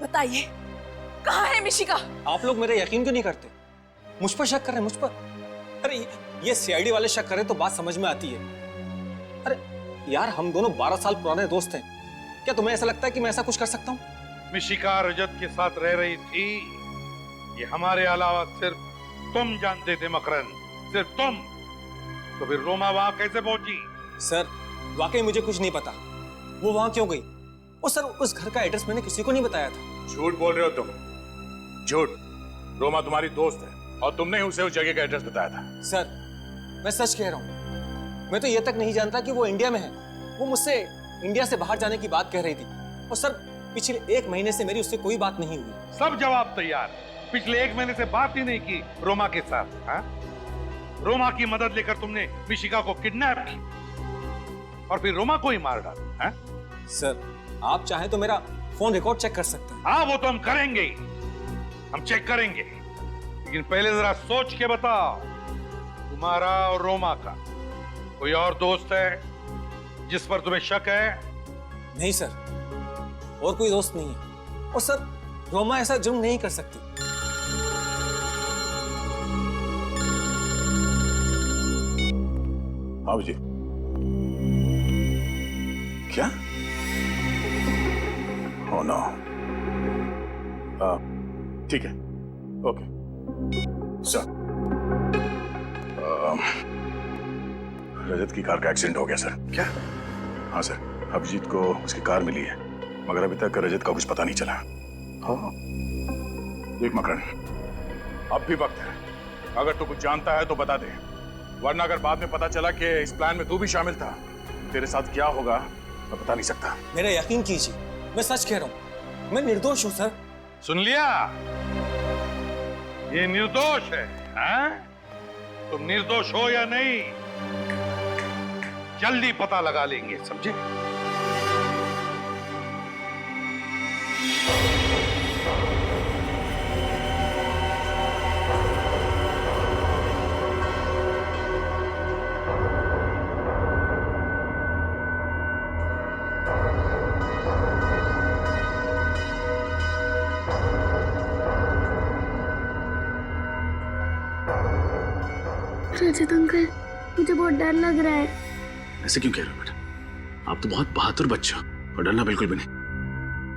बताइए, कहाँ है मिशिका? आप लोग मेरे यकीन क्यों नहीं करते? मुझ पर शक कर रहे हैं, मुझ पर? अरे ये सीआईडी वाले शक करें तो बात समझ में आती है। अरे यार, हम दोनों 12 साल पुराने दोस्त हैं। क्या तुम्हें ऐसा लगता है कि मैं ऐसा कुछ कर सकता हूँ? मिशिका रजत के साथ रह रही थी, ये हमारे अलावा सिर्फ तुम जानते थे मकरन, सिर्फ तुम। तो फिर रोमा वहां कैसे पहुंची? सर वाकई मुझे कुछ नहीं पता, वो वहां क्यों गई? और सर उस घर का एड्रेस मैंने किसी को नहीं बताया था। झूठ बोल रहे हो तुम, झूठ। रोमा तुम्हारी दोस्त है और तुमने ही उसे उस जगह का एड्रेस बताया था। सर मैं सच कह रहा हूँ, मैं तो ये तक नहीं जानता कि वो इंडिया में है। वो मुझसे इंडिया से बाहर जाने की बात कह रही थी। और सर पिछले 1 महीने से मेरी उससे कोई बात नहीं हुई। सब जवाब तैयार। पिछले 1 महीने से बात ही नहीं की रोमा के साथ। हाँ? रोमा की मदद लेकर तुमने मिशिका को किडनैप की और फिर रोमा को ही मार डाला। हाँ? सर आप चाहें तो मेरा फोन रिकॉर्ड चेक कर सकते हैं। हाँ वो तो हम करेंगे ही, हम चेक करेंगे। लेकिन पहले जरा सोच के बताओ, तुम्हारा और रोमा का कोई और दोस्त है जिस पर तुम्हें शक है? नहीं सर, और कोई दोस्त नहीं है। और सर रोमा ऐसा जुर्म नहीं कर सकती। हाँ जी। क्या? Oh no. ठीक है, ओके सर। रजत की कार का एक्सीडेंट हो गया सर। क्या? हाँ सर, अभिजीत को उसकी कार मिली है, मगर अभी तक रजत का कुछ पता नहीं चला। हाँ देख मकरन, अब भी वक्त है। अगर तू कुछ जानता है तो बता दे, वरना अगर बाद में पता चला कि इस प्लान में तू भी शामिल था, तेरे साथ क्या होगा मैं बता नहीं सकता। मेरा यकीन कीजिए, मैं सच कह रहा हूँ, मैं निर्दोष हूँ सर। सुन लिया? ये निर्दोष है। हाँ? तुम निर्दोष हो या नहीं, जल्दी पता लगा लेंगे, समझे? रजत अंकल, मुझे बहुत डर लग रहा है। ऐसे क्यों कह रहे हो बेटा? आप तो बहुत बहादुर बच्चे हो और डरना बिल्कुल भी नहीं।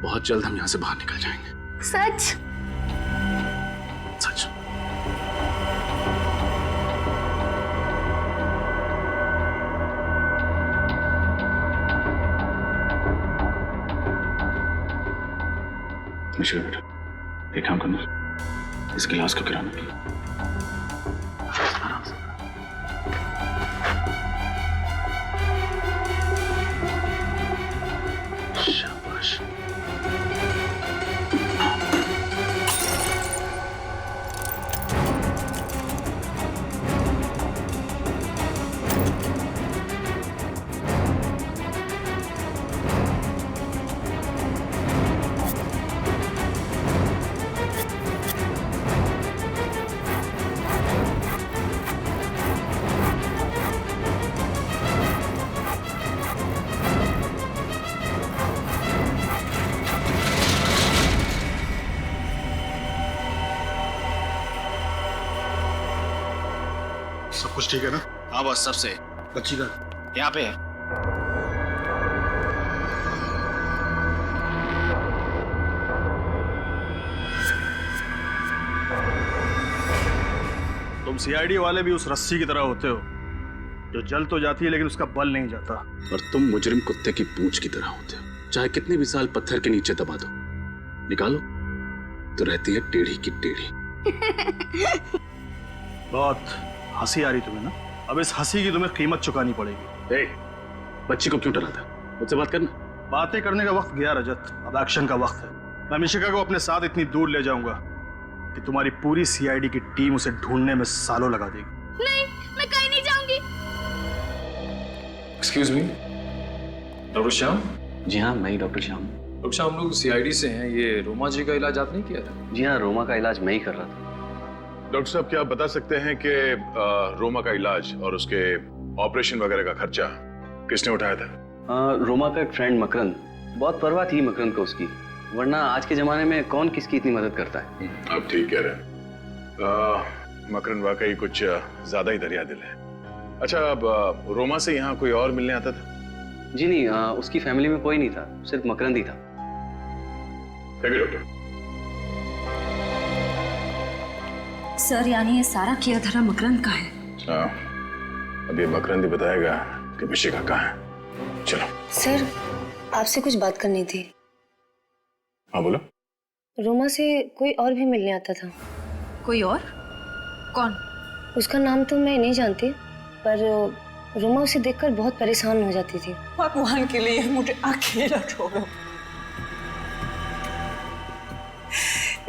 बहुत जल्द हम यहाँ से बाहर निकल जाएंगे। सच? सच। मिश्रा बेटा, एक काम करना, इस गिलास को गिराना। सब कुछ ठीक है ना? हाँ बस सबसे। बच्ची का यहाँ पे है। तुम सीआईडी वाले भी उस रस्सी की तरह होते हो जो जल तो जाती है लेकिन उसका बल नहीं जाता। और तुम मुजरिम कुत्ते की पूंछ की तरह होते हो, चाहे कितने भी साल पत्थर के नीचे दबा दो, निकालो तो रहती है टेढ़ी की टेढ़ी। बहुत हंसी आ रही तुम्हें ना? अब इस हंसी की तुम्हें कीमत चुकानी पड़ेगी। ए, बच्ची को क्यों डराता? मुझसे बात करना। बातें करने का वक्त गया रजत, अब एक्शन का वक्त है। मैं मिशिका को अपने साथ इतनी दूर ले जाऊंगा कि तुम्हारी पूरी सीआईडी की टीम उसे ढूंढने में सालों लगा देगी। नहीं, मैं कहीं नहीं जाऊंगी। Excuse me, doctor Shyam? जी हाँ, मैं ही डॉक्टर श्याम। डॉक्टर श्याम, हम लोग सीआईडी से हैं। ये रोमा जी का इलाज आपने किया था? जी हाँ, रोमा का इलाज मैं ही कर रहा था। डॉक्टर साहब, क्या आप बता सकते हैं कि रोमा का इलाज और उसके ऑपरेशन वगैरह का खर्चा किसने उठाया था? रोमा का एक फ्रेंड मकरन, बहुत परवाह थी मकरन को उसकी, वरना आज के जमाने में कौन किसकी इतनी मदद करता है। आप ठीक कह रहे हैं। मकरन वाकई कुछ ज्यादा ही दरिया दिल है। अच्छा, अब रोमा से यहाँ कोई और मिलने आता था? जी नहीं, उसकी फैमिली में कोई नहीं था, सिर्फ मकरंद ही था। डॉक्टर। सर यानी ये सारा किया धरा मकरंद का है? हाँ, अब ये मकरंद ही बताएगा कि मिशिका कहाँ है। चलो। सर आपसे कुछ बात करनी थी। हाँ बोलो। रोमा से कोई और भी मिलने आता था। कोई और? कौन? उसका नाम तो मैं नहीं जानती, पर रोमा उसे देखकर बहुत परेशान हो जाती थी। भगवान के लिए मुझे अकेला छोड़ो।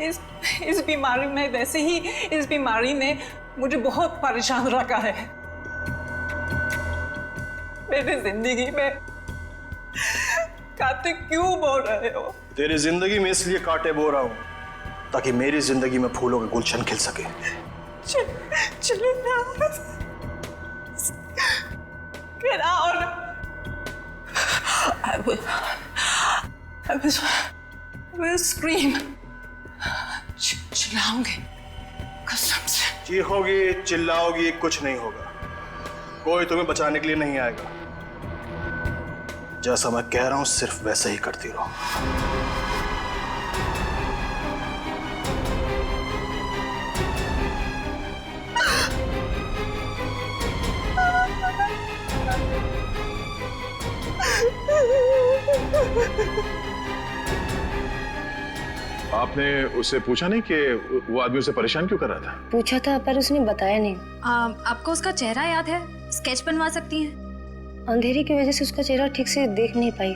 इस बीमारी में, वैसे ही इस बीमारी ने मुझे बहुत परेशान रखा है। मेरी जिंदगी में कांटे क्यों बो रहे हो? तेरी जिंदगी में इसलिए कांटे बो रहा हूँ ताकि मेरी जिंदगी में फूलों का गुलशन खिल सके। चलो ना। Get out! I will scream. चिल्लाऊंगी कसम से। चीखोगी, चिल्लाओगी, कुछ नहीं होगा। कोई तुम्हें बचाने के लिए नहीं आएगा। जैसा मैं कह रहा हूं सिर्फ वैसा ही करती रहो। आपने उससे पूछा नहीं कि वो आदमी उसे परेशान क्यों कर रहा था? पूछा था पर उसने बताया नहीं। आपको उसका चेहरा याद है? स्केच बनवा सकती हैं? अंधेरे की वजह से उसका चेहरा ठीक से देख नहीं पाई।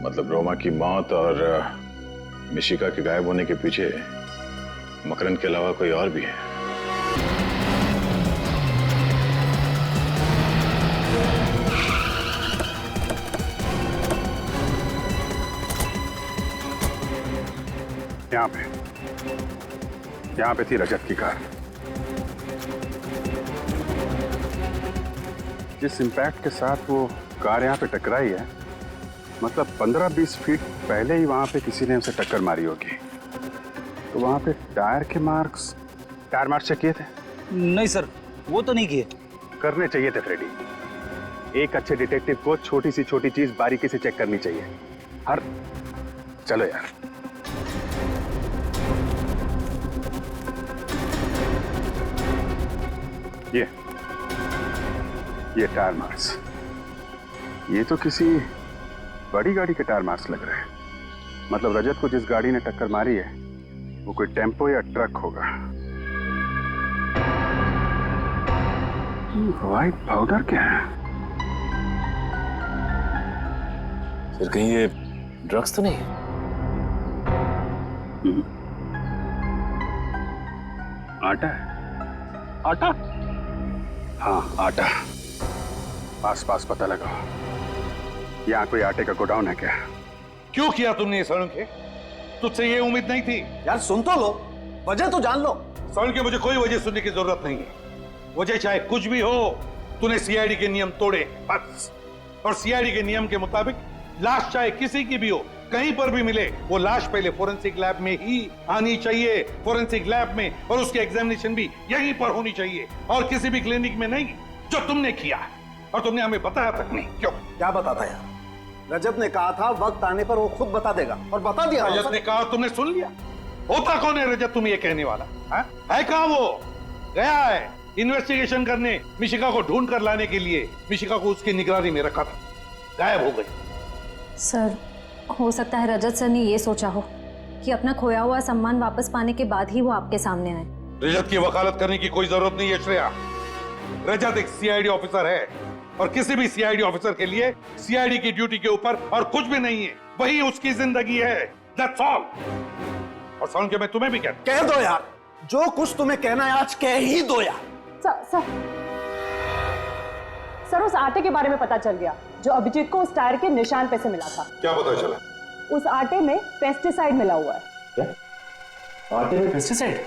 मतलब रोमा की मौत और मिशिका के गायब होने के पीछे मकरंद के अलावा कोई और भी है। यहाँ पे थी रजत की कार। जिस इम्पैक्ट के साथ वो कार यहाँ पे टकराई है, मतलब 15-20 फीट पहले ही वहाँ पे किसी ने उसे टक्कर मारी होगी। तो वहाँ पे टायर मार्क्स चेक किए थे? नहीं सर, वो तो नहीं किए। करने चाहिए थे फ्रेडी। एक अच्छे डिटेक्टिव को छोटी सी छोटी चीज बारीकी से चेक करनी चाहिए। चलो यार। ये टायर मार्क्स, ये तो किसी बड़ी गाड़ी के टायर मार्क्स लग रहे हैं। मतलब रजत को जिस गाड़ी ने टक्कर मारी है वो कोई टेम्पो या ट्रक होगा। व्हाइट पाउडर क्या है? फिर कहीं ये ड्रग्स तो नहीं? आटा है? आटा? हाँ, आटा। आसपास पता लगाओ। यहाँ कोई आटे का गोडाउन है क्या? क्यों किया तुमने ये सड़क? तुझसे ये उम्मीद नहीं थी। यार सुन तो लो, वजह तो जान लो। सड़क के मुझे कोई वजह सुनने की जरूरत नहीं है। वजह चाहे कुछ भी हो, तूने सीआईडी के नियम तोड़े बस। और सीआईडी के नियम के मुताबिक लाश चाहे किसी की भी हो, कहीं पर भी मिले, वो लाश पहले फोरेंसिक लैब में ही आनी चाहिए। फोरेंसिक लैब में, और उसकी एग्जामिनेशन भी यहीं पर होनी चाहिए, और किसी भी क्लिनिक में नहीं, जो तुमने किया। और तुमने हमें बताया तक नहीं। क्यों? क्या बताता यार? रजत ने कहा था वक्त आने पर वो खुद बता देगा, और बता दिया। रजत ने कहा, तुमने सुन लिया? होता कौन है रजत तुम ये कहने वाला? है कहाँ वो? गया है इन्वेस्टिगेशन करने, मिशिका को ढूंढ कर लाने के लिए। मिशिका को उसकी निगरानी में रखा था, गायब हो गई। सर, हो सकता है रजत सर ने ये सोचा हो कि अपना खोया हुआ सम्मान वापस पाने के बाद ही वो आपके सामने आए। रजत की वकालत करने की कोई जरूरत नहीं है श्रेया। रजत एक सीआईडी ऑफिसर है, और किसी भी सीआईडी ऑफिसर के लिए सीआईडी की ड्यूटी के ऊपर और कुछ भी नहीं है। वही उसकी जिंदगी है। That's all। और सुन के मैं तुम्हें भी कह दो यार, जो कुछ तुम्हें कहना है आज कह ही दो यार। सर, उस आटे के बारे में पता चल गया जो अभिजीत को उस टायर के निशान पे से मिला था। क्या पता चला? उस आटे में पेस्टिसाइड मिला हुआ है। क्या? आटे में पेस्टिसाइड?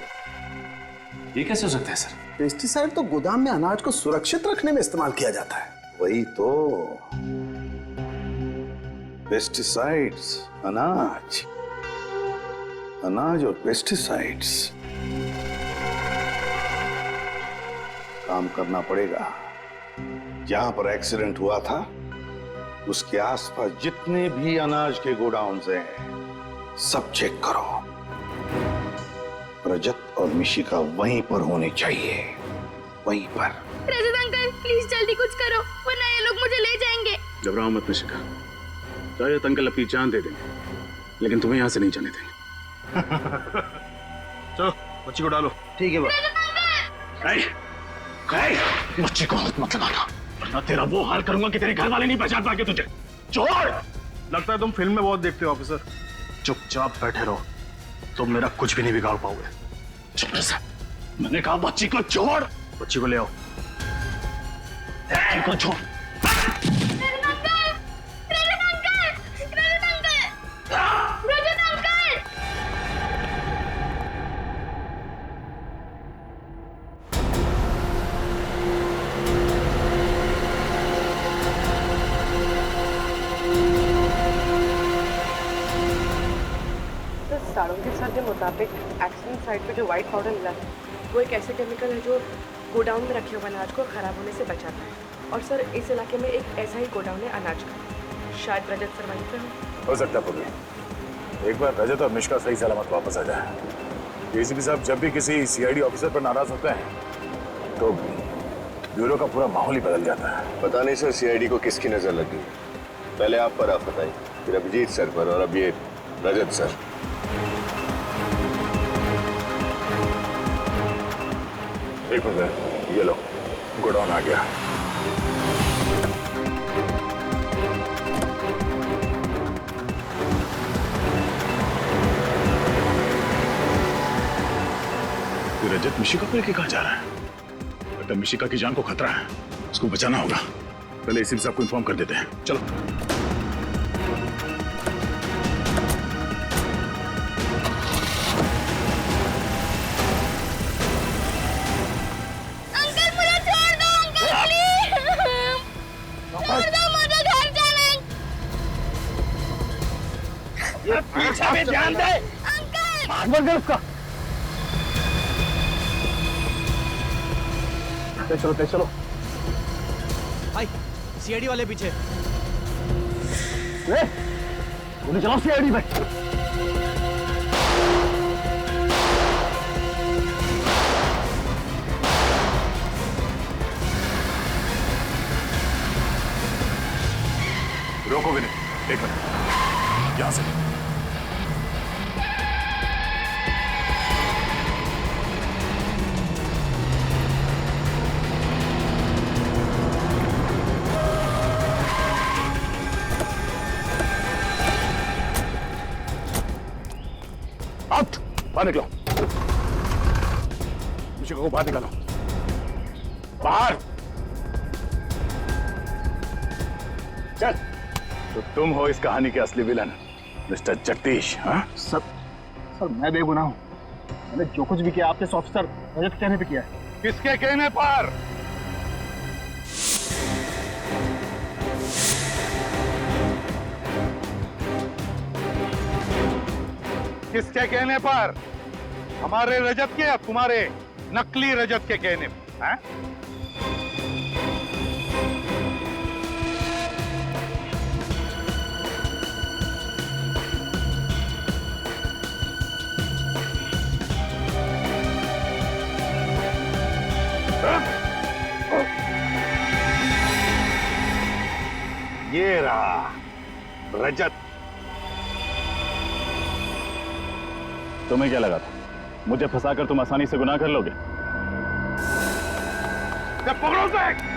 ये कैसे हो सकता है सर? पेस्टिसाइड तो गोदाम में अनाज को सुरक्षित रखने में इस्तेमाल किया जाता है। वही तो पेस्टिसाइड्स, अनाज, अनाज और पेस्टिसाइड्स, काम करना पड़ेगा। जहां पर एक्सीडेंट हुआ था उसके आसपास जितने भी अनाज के गोडाउन्स हैं सब चेक करो। रजत और मिशिका वहीं पर होने चाहिए, वहीं पर। रजत अंकल प्लीज जल्दी कुछ करो वरना ये लोग मुझे ले जाएंगे। घबराओ मत मिशिका, रजत अंकल अपनी जान दे देंगे लेकिन तुम्हें यहां से नहीं जाने देंगे। चलो बच्ची को डालो। ठीक है बच्ची को हाथ मत लगाना वरना तेरा वो हाल करूंगा कि तेरे घर वाले नहीं पहचान पाएंगे तुझे। छोड़। लगता है तुम फिल्म में बहुत देखते हो ऑफिसर। चुपचाप बैठे रहो, तुम मेरा कुछ भी नहीं बिगाड़ पाओगे। चुप से, मैंने कहा बच्ची को छोड़। बच्ची को ले आओ। बच्ची को छोड़। साड़ोगी सर के मुताबिक एक्सीडेंट साइट पे जो व्हाइट पाउडर मिला है वो एक ऐसे केमिकल है जो गोडाउन में रखे हुए अनाज को खराब होने से बचाता है। और सर इस इलाके में एक ऐसा ही गोडाउन है अनाज का, शायद रजत सर वहीं पे हो सकता है। एक बार रजत और मिशिका सही सलामत वापस आ जाए। एसीपी साहब जब भी किसी सीआईडी ऑफिसर पर नाराज होते हैं तो ब्यूरो का पूरा माहौल ही बदल जाता है। पता नहीं सर सीआईडी को किसकी नजर लगी। पहले आप पर आफत आई, फिर अभिजीत सर पर और अब ये रजत सर। एक मिनट, ये लो गोडाउन आ गया। रजत मिशिका को लेके कहाँ जा रहा है? लगता है मिशिका की जान को खतरा है, उसको बचाना होगा। पहले एसीपी साहब को इन्फॉर्म कर देते हैं। चलो। पीछे भी ध्यान दे। मार दे उसका। चलो चलो। भाई सीआईडी वाले पीछे। ले, गोली चलाओ सीआईडी पे। रोको विनय, एक मिनट, यहां से। बाहर निकलो, मिशिका को बाहर निकालो, बाहर। चल। तो तुम हो इस कहानी के असली विलन, मिस्टर जगदीश। हाँ सर मैं बेगुनाह हूँ। मैंने जो कुछ भी किया आपके ऑफिसर रजत कहने पे किया है। किसके कहने पर? किसके कहने पर? हमारे रजत के या तुम्हारे नकली रजत के कहने पर? हैं? ये रहा रजत। तुम्हें क्या लगा था मुझे फंसाकर तुम आसानी से गुनाह कर लोगे? पकड़ो उसे।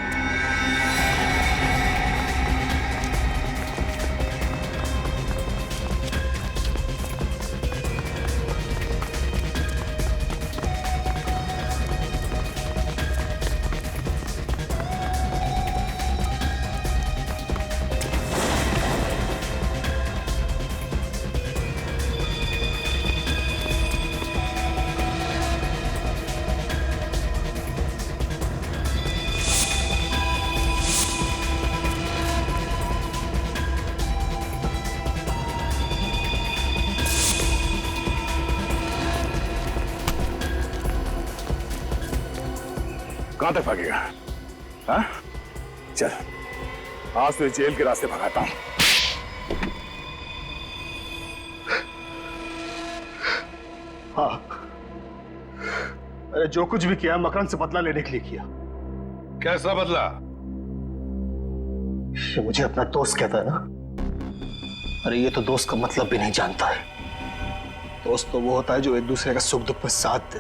कहां तक भागेगा? हाँ? चल, आज तो जेल के रास्ते भगाता हूं। हाँ, अरे जो कुछ भी किया मकरंद से बदला लेने के लिए किया। कैसा बदला? ये मुझे अपना दोस्त कहता है ना। अरे ये तो दोस्त का मतलब भी नहीं जानता है। दोस्त तो वो होता है जो एक दूसरे का सुख दुख में साथ दे।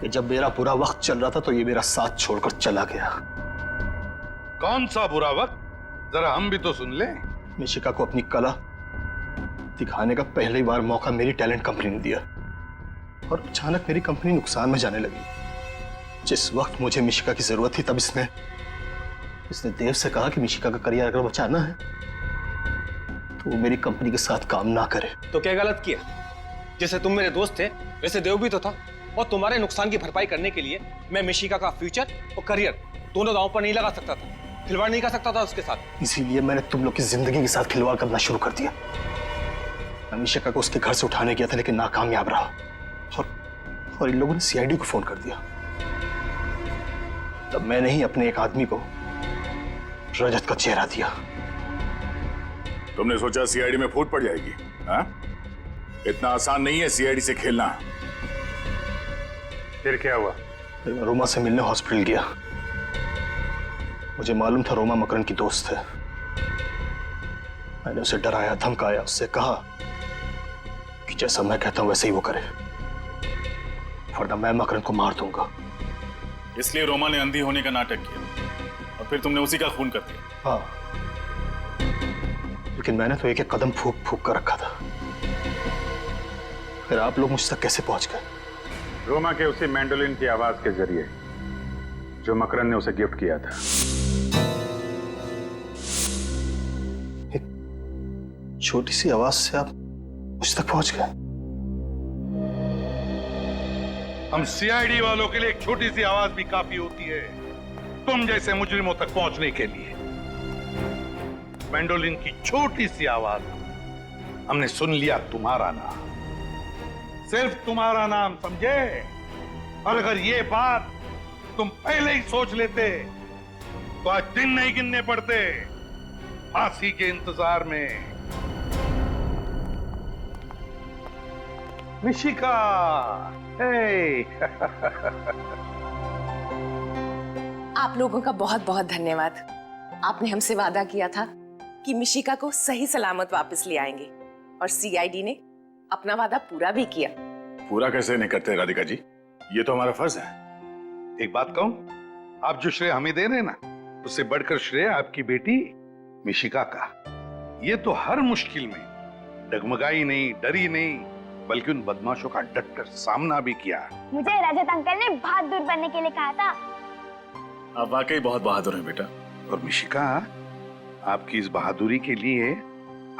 कि जब मेरा बुरा वक्त चल रहा था तो ये मेरा साथ छोड़कर चला गया। कौन सा बुरा वक्त? जरा हम भी तो सुन ले। मिशिका को अपनी कला दिखाने का पहली बार मौका मेरी टैलेंट कंपनी ने दिया और अचानक मेरी कंपनी नुकसान में जाने लगी। जिस वक्त मुझे मिशिका की जरूरत थी तब इसने देव से कहा कि मिशिका का करियर अगर बचाना है तो वो मेरी कंपनी के साथ काम ना करे। तो क्या गलत किया? जैसे तुम मेरे दोस्त थे वैसे देव भी तो था, और तुम्हारे नुकसान की भरपाई करने के लिए मैं मिशिका का फ्यूचर और करियर दोनों दांव पर नहीं लगा सकता था, खिलवाड़ नहीं कर सकता था उसके साथ। इसीलिए मैंने तुम लोग की जिंदगी के साथ खिलवाड़ करना शुरू कर दिया। मैं मिशिका को उसके घर से उठाने गया था लेकिन नाकामयाब रहा और इन लोगों ने सीआईडी को फोन कर दिया। तब मैंने ही अपने एक आदमी को रजत का चेहरा दिया। तुमने सोचा सीआईडी में फूट पड़ जाएगी? हाँ? इतना आसान नहीं है सीआईडी से खेलना। फिर क्या हुआ? फिर मैं रोमा से मिलने हॉस्पिटल गया। मुझे मालूम था रोमा मकरंद की दोस्त है। मैंने उसे डराया, धमकाया, उससे कहा कि जैसा मैं कहता हूं वैसे ही वो करे, वरना मैं मकरंद को मार दूंगा। इसलिए रोमा ने अंधी होने का नाटक किया और फिर तुमने उसी का खून कर दिया। हाँ, लेकिन मैंने तो एक एक कदम फूक फूक कर रखा था। फिर आप लोग मुझ तक कैसे पहुंच गए? रोमा के उसी मैंडोलिन की आवाज के जरिए जो मकरंद ने उसे गिफ्ट किया था। एक छोटी सी आवाज से आप मुझ तक पहुंच गए? हम सीआईडी वालों के लिए एक छोटी सी आवाज भी काफी होती है तुम जैसे मुजरिमों तक पहुंचने के लिए। मैंडोलिन की छोटी सी आवाज हमने सुन लिया तुम्हारा नाम, सिर्फ तुम्हारा नाम, समझे? और अगर ये बात तुम पहले ही सोच लेते तो आज दिन नहीं गिनने पड़ते फांसी के इंतजार में। मिशिका, हे। आप लोगों का बहुत बहुत धन्यवाद। आपने हमसे वादा किया था कि मिशिका को सही सलामत वापस ले आएंगे और सीआईडी ने अपना वादा पूरा भी किया। पूरा कैसे नहीं करते राधिका जी? ये तो हमारा फर्ज है। एक बात कहूं, आप जो श्रेय हमें दे रहे हैं ना, उससे बढ़कर श्रेय आपकी बेटी मिशिका का। ये तो हर मुश्किल में डगमगाई नहीं, डरी नहीं, बल्कि उन बदमाशों का डटकर सामना भी किया। मुझे रजत अंकल ने बहादुर बनने के लिए कहा था। आप वाकई बहुत बहादुर हैं बेटा। और मिशिका, आपकी इस बहादुरी के लिए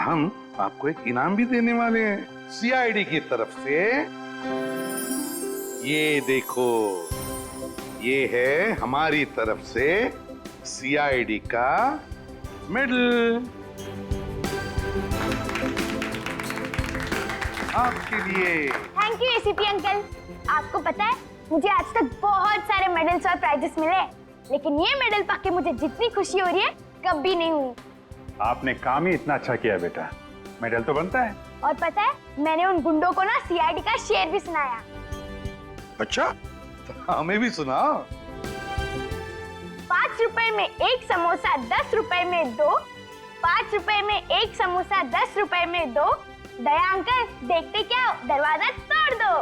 हम आपको एक इनाम भी देने वाले हैं सीआईडी की तरफ से। ये देखो, ये है हमारी तरफ से सीआईडी का मेडल आपके लिए। Thank you ACP uncle. आपको पता है मुझे आज तक बहुत सारे मेडल्स और प्राइजेस मिले, लेकिन ये मेडल पाके मुझे जितनी खुशी हो रही है कभी नहीं हुई। आपने काम ही इतना अच्छा किया बेटा, मेडल तो बनता है। और पता है, मैंने उन गुंडों को ना सीआईडी का शेर भी सुनाया। अच्छा, तो हमें भी सुनाओ। 5 रुपए में एक समोसा 10 रुपए में 2, 5 रुपए में एक समोसा 10 रुपए में 2। दया अंकल, देखते क्या, दरवाजा तोड़ दो।